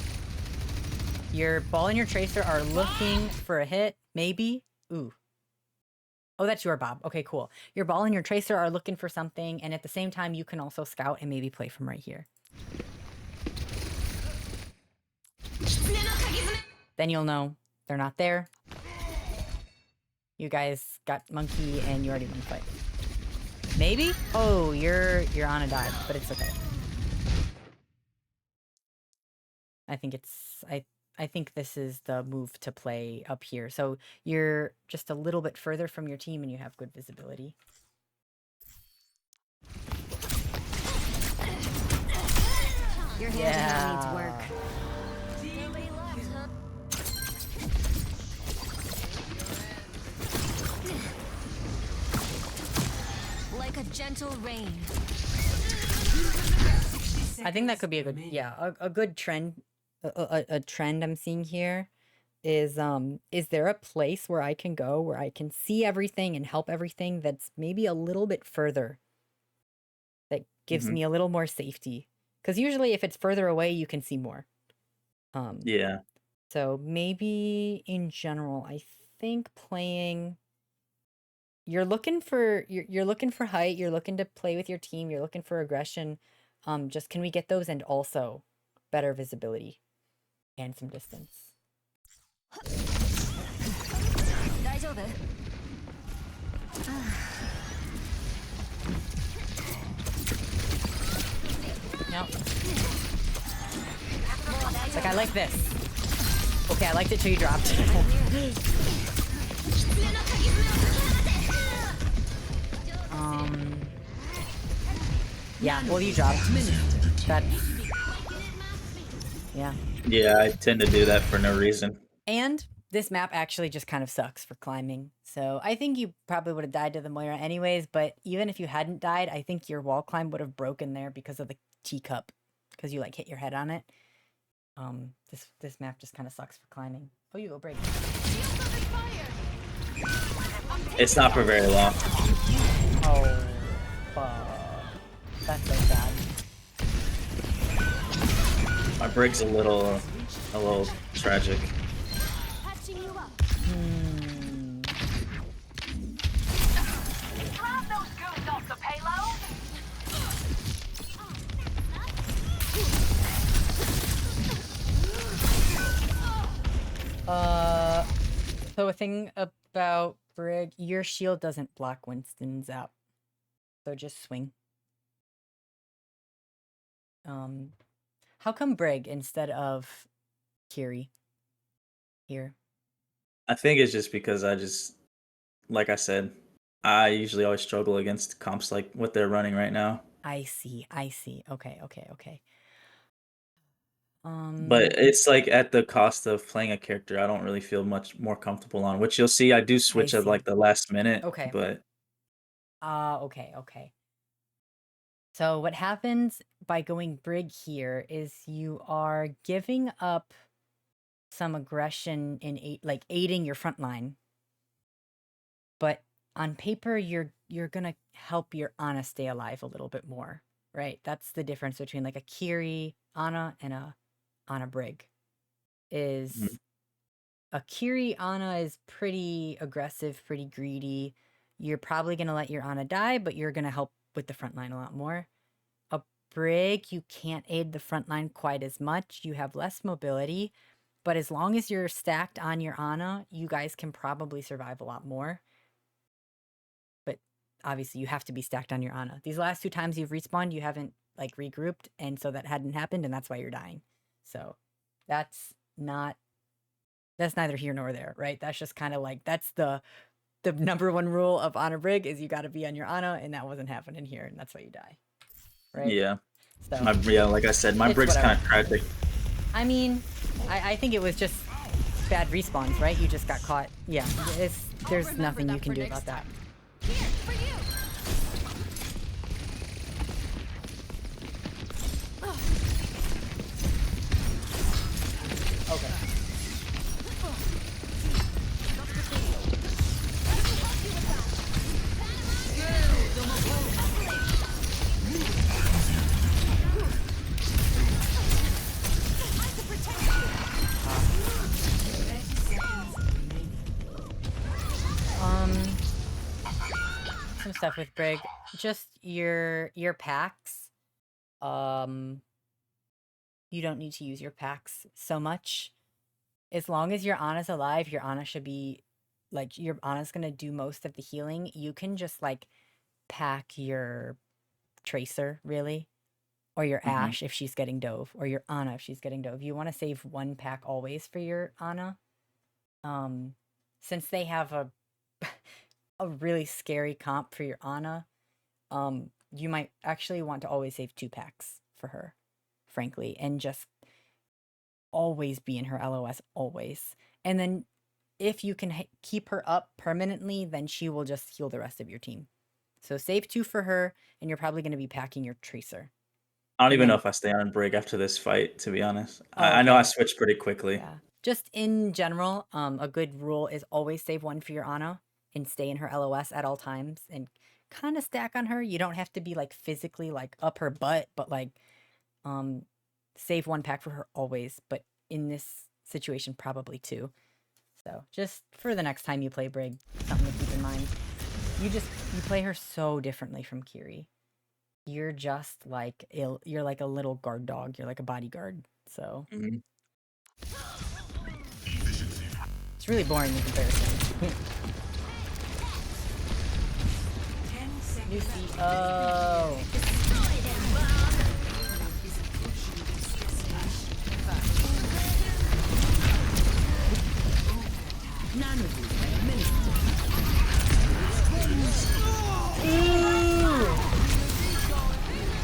A: Your ball and your Tracer are looking for a hit, maybe. Ooh. Oh, that's your Bob. Okay, cool. Your ball and your Tracer are looking for something, and at the same time, you can also scout and maybe play from right here. Then you'll know they're not there. You guys got monkey, and you already won the fight. Maybe? Oh, you're on a dive, but it's okay. I think this is the move to play up here. So you're just a little bit further from your team and you have good visibility.
E: Your hand needs work.
C: Nobody left, huh? Like a gentle rain.
A: I think that could be a good, a good trend. A trend I'm seeing here is there a place where I can go where I can see everything and help everything that's maybe a little bit further, that gives me a little more safety? Because usually if it's further away, you can see more.
B: Yeah.
A: So maybe in general, I think playing you're looking for you're looking for height, you're looking to play with your team, you're looking for aggression. Just can we get those and also better visibility and some distance.
C: 大丈夫
A: No. It's like I like this. Okay, I liked it till you dropped. Yeah, well you dropped. That. Yeah.
B: Yeah, I tend to do that for no reason.
A: And this map actually just kind of sucks for climbing. So I think you probably would have died to the Moira anyways, but even if you hadn't died, I think your wall climb would have broken there because of the teacup. Because you like hit your head on it. This map just kind of sucks for climbing. Oh, you go break.
B: It's not for very long.
A: Oh, fuck. That's so sad.
B: My Brig's a little tragic.
C: patching you up
F: Grab those goons off the payload.
A: So a thing about Brig, your shield doesn't block Winston's up. So just swing. How come Brig instead of Kiri here?
B: I think it's just because like I said, I usually always struggle against comps like what they're running right now.
A: I see. Okay.
B: But it's like at the cost of playing a character I don't really feel much more comfortable on, which you'll see I do switch at
A: see.
B: like the last minute.
A: Okay.
B: But
A: Okay. So what happens by going Brig here is you are giving up some aggression in like aiding your front line. But on paper, you're gonna help your Ana stay alive a little bit more, right? That's the difference between like a Kiri Ana and a Ana Brig. Is
B: Mhm.
A: a Kiri Ana is pretty aggressive, pretty greedy. You're probably gonna let your Ana die, but you're gonna help with the front line a lot more. A Brig, you can't aid the front line quite as much. You have less mobility, but as long as you're stacked on your Ana, you guys can probably survive a lot more. But obviously, you have to be stacked on your Ana. These last 2 times you've respawned, you haven't like regrouped, and so that hadn't happened, and that's why you're dying. So that's neither here nor there, right? That's just kind of like that's the number one rule of Ana Brig is you got to be on your Ana, and that wasn't happening here, and that's why you die, right?
B: yeah,
A: So
B: like I said, my
A: It's
B: Brig's kind
A: whatever.
B: of tragic.
A: I mean, I think it was just bad respawns, right? You just got caught. Yeah, there's nothing you can do about that.
C: here for you
A: Okay. Some stuff with Brig. Just your packs. You don't need to use your packs so much. As long as your Ana's alive, your Ana should be like your Ana's gonna do most of the healing. You can just like pack your Tracer, really. Or your
B: Mhm.
A: Ashe if she's getting dove, or your Ana if she's getting dove. You want to save 1 pack always for your Ana. Since they have a a really scary comp for your Ana, you might actually want to always save 2 packs for her, frankly, and just always be in her LOS, always. And then if you can keep her up permanently, then she will just heal the rest of your team. So save 2 for her, and you're probably going to be packing your Tracer.
B: I don't
A: And
B: even know
A: then-
B: if I stay on Brig after this fight, to be honest.
A: Oh,
B: I know I
A: okay.
B: switched pretty quickly.
A: Yeah. Just in general, a good rule is always save 1 for your Ana and stay in her LOS at all times and kind of stack on her. You don't have to be like physically like up her butt, but like Save 1 pack for her always, but in this situation, probably 2. So just for the next time you play Brig, something to keep in mind. You play her so differently from Kiri. You're just like you're like a little guard dog. You're like a bodyguard. So
B: Mhm.
A: it's really boring in comparison.
D: 10 seconds.
A: You see, oh,
D: None of you have ministered.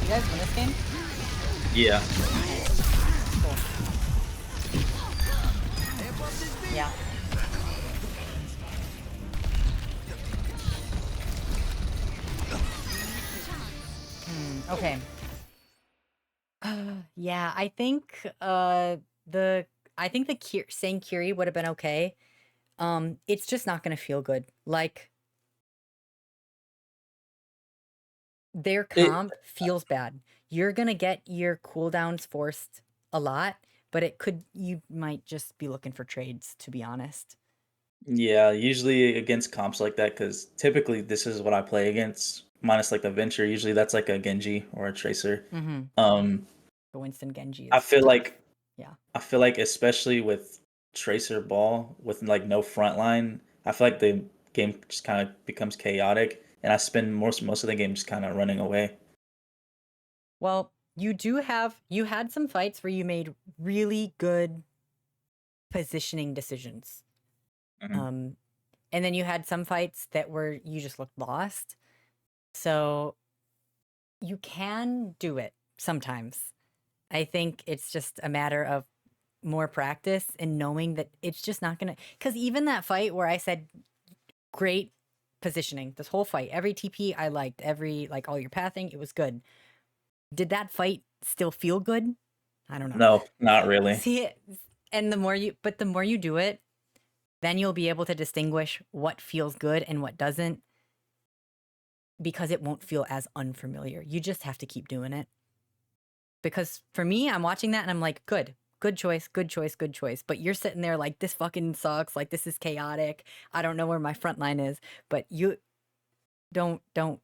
A: you guys win this game?
B: Yeah.
A: Cool. Yeah. Okay. Yeah, I think saying Kiri would have been okay. It's just not gonna feel good. Like their
B: It
A: comp feels bad. You're gonna get your cooldowns forced a lot, but you might just be looking for trades, to be honest.
B: Yeah, usually against comps like that, because typically this is what I play against, minus like the Venture. Usually that's like a Genji or a Tracer.
A: Mm-hmm.
B: Um,
A: The Winston Genji
B: I
A: is
B: feel
A: tough.
B: like
A: Yeah.
B: I feel like especially with Tracer Ball with like no front line, I feel like the game just kind of becomes chaotic, and I spend most of the game just kind of running away.
A: Well, you had some fights where you made really good positioning decisions.
B: Mhm.
A: And then you had some fights that were you just looked lost. So you can do it sometimes. I think it's just a matter of more practice and knowing that it's just not gonna, because even that fight where I said great positioning, this whole fight, every TP I liked, every like all your pathing, it was good. Did that fight still feel good? I don't know.
B: No, not really.
A: See it, and the more you do it, then you'll be able to distinguish what feels good and what doesn't, because it won't feel as unfamiliar. You just have to keep doing it. Because for me, I'm watching that and I'm like, good choice, good choice, good choice. But you're sitting there like, this fucking sucks. Like, this is chaotic. I don't know where my front line is. But you don't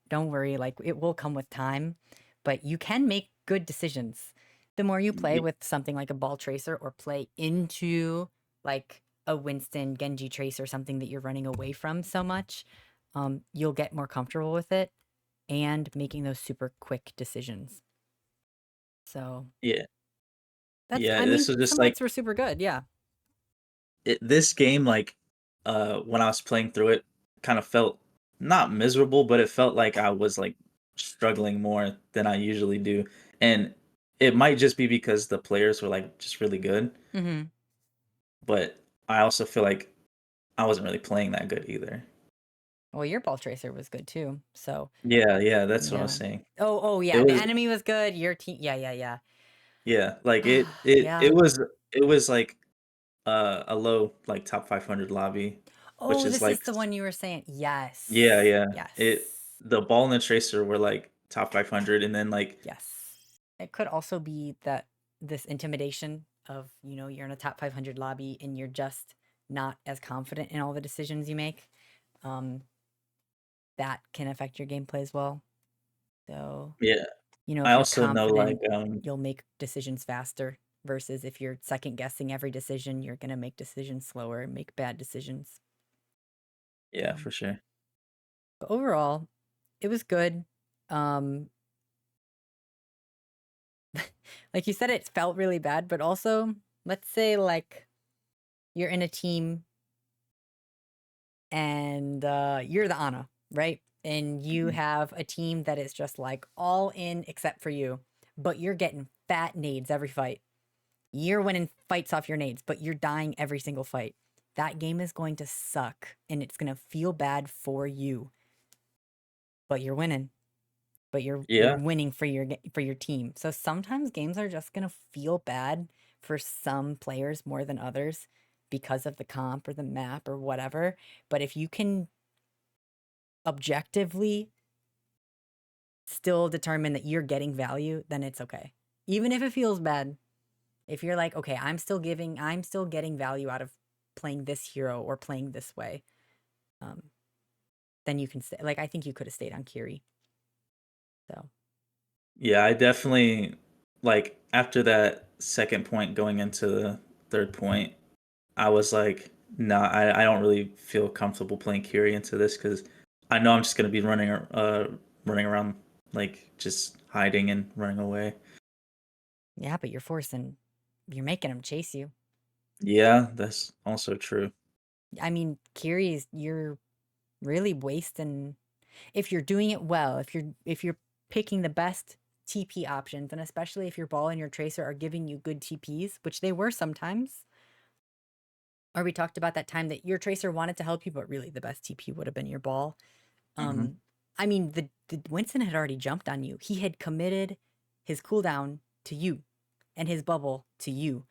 A: worry. Like, it will come with time. But you can make good decisions. The more you play
B: Y-
A: with something like a ball tracer or play into like a Winston Genji tracer, something that you're running away from so much, you'll get more comfortable with it and making those super quick decisions. So
B: Yeah,
A: I
B: yeah.
A: mean,
B: This is just
A: some
B: like
A: fights were super good. Yeah.
B: this game. Like, when I was playing through it, kind of felt not miserable, but it felt like I was like struggling more than I usually do, and it might just be because the players were like just really good,
A: Mm-hmm.
B: but I also feel like I wasn't really playing that good either.
A: Well, your ball tracer was good too. So
B: Yeah, yeah, that's what I was
A: yeah.
B: saying.
A: Oh,
B: It
A: yeah. The
B: was
A: enemy was good. Your team. Yeah, yeah, yeah.
B: yeah, like it
A: Yeah.
B: was like a low like top 500 lobby, which
A: Oh,
B: is
A: this is
B: like
A: the one you were saying. Yes.
B: yeah, yeah.
A: Yes.
B: The ball and the tracer were like top 500, and then like
A: Yes. It could also be that this intimidation of, you're in a top 500 lobby and you're just not as confident in all the decisions you make. That can affect your gameplay as well. So,
B: yeah. I
A: if you're
B: also know like
A: confident, you'll make decisions faster versus if you're second guessing every decision, you're going to make decisions slower and make bad decisions.
B: yeah,
A: So,
B: for sure.
A: but overall, it was good. Um, like you said, it felt really bad, but also, let's say like you're in a team and you're the Ana, right? And you
B: Mhm.
A: have a team that is just like all in except for you, but you're getting fat nades every fight. You're winning fights off your nades, but you're dying every single fight. That game is going to suck and it's going to feel bad for you. But you're winning. But you're
B: Yeah.
A: winning for your team. So sometimes games are just going to feel bad for some players more than others because of the comp or the map or whatever. But if you can objectively still determine that you're getting value, then it's okay. Even if it feels bad, if you're like, okay, I'm still getting value out of playing this hero or playing this way, then you can stay. Like, I think you could have stayed on Kiri. So,
B: Yeah, I definitely like after that second point going into the third point, I was like, nah, I don't really feel comfortable playing Kiri into this because I know I'm just gonna be running around like just hiding and running away.
A: yeah, but you're making them chase you.
B: Yeah, that's also true.
A: I mean, you're really wasting if you're doing it well, if you're picking the best TP options, and especially if your ball and your tracer are giving you good TPs, which they were sometimes. Or we talked about that time that your tracer wanted to help you, but really the best TP would have been your ball.
B: Mhm.
A: I mean, the Winston had already jumped on you. He had committed his cooldown to you and his bubble to you.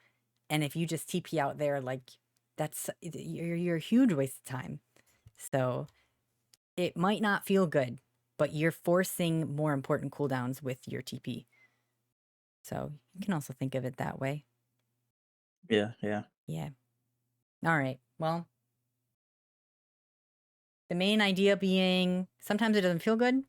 A: And if you just TP out there, like you're a huge waste of time. So it might not feel good, but you're forcing more important cooldowns with your TP. So you can also think of it that way.
B: Yeah, yeah.
A: Yeah. All right. Well, the main idea being sometimes it doesn't feel good,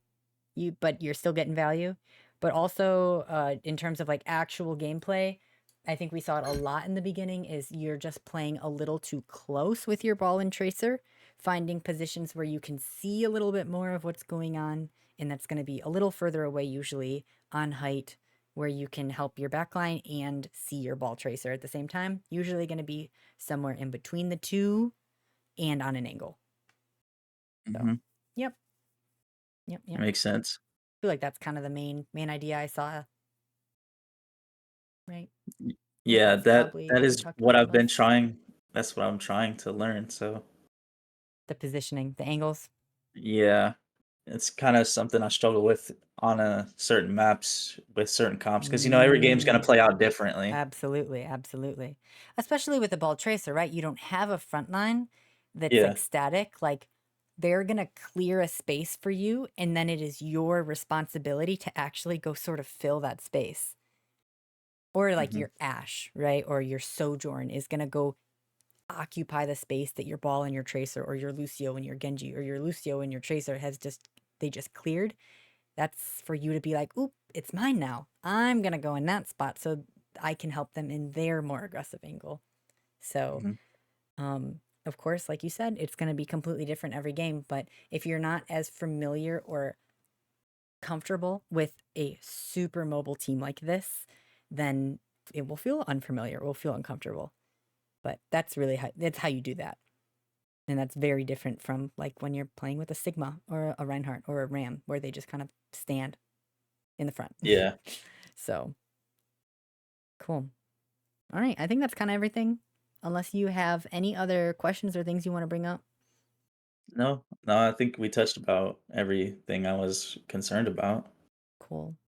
A: but you're still getting value. But also in terms of like actual gameplay, I think we saw it a lot in the beginning is you're just playing a little too close with your ball and tracer, finding positions where you can see a little bit more of what's going on. And that's going to be a little further away, usually on height, where you can help your backline and see your ball tracer at the same time. Usually going to be somewhere in between the two and on an angle. So,
B: Mhm.
A: yep. Yep.
B: That makes sense.
A: I feel like that's kind of the main idea I saw. Right.
B: Y-
A: I think
B: Yeah,
A: that's
B: that
A: probably
B: that
A: what we
B: is
A: talked
B: what
A: about the
B: I've been
A: most.
B: trying. That's what I'm trying to learn. So
A: The positioning, the angles.
B: yeah, it's kind of something I struggle with on a certain maps with certain comps because every game's gonna
A: Mm,
B: play out differently.
A: absolutely, absolutely. Especially with the ball tracer, right? You don't have a front line that's
B: Yeah.
A: like static. Like they're gonna clear a space for you, and then it is your responsibility to actually go sort of fill that space. Or like
B: Hmm.
A: your Ash, right? Or your Sojourn is gonna go occupy the space that your ball and your tracer, or your Lucio and your Genji, or your Lucio and your tracer they just cleared. That's for you to be like, oop, it's mine now. I'm gonna go in that spot so I can help them in their more aggressive angle. So,
B: Hmm.
A: of course, like you said, it's gonna be completely different every game. But if you're not as familiar or comfortable with a super mobile team like this, then it will feel unfamiliar. It will feel uncomfortable. But that's how you do that. And that's very different from like when you're playing with a Sigma or a Reinhardt or a Ram, where they just kind of stand in the front.
B: Yeah.
A: So cool. All right. I think that's kind of everything. Unless you have any other questions or things you want to bring up.
B: No, no, I think we touched about everything I was concerned about.
A: Cool.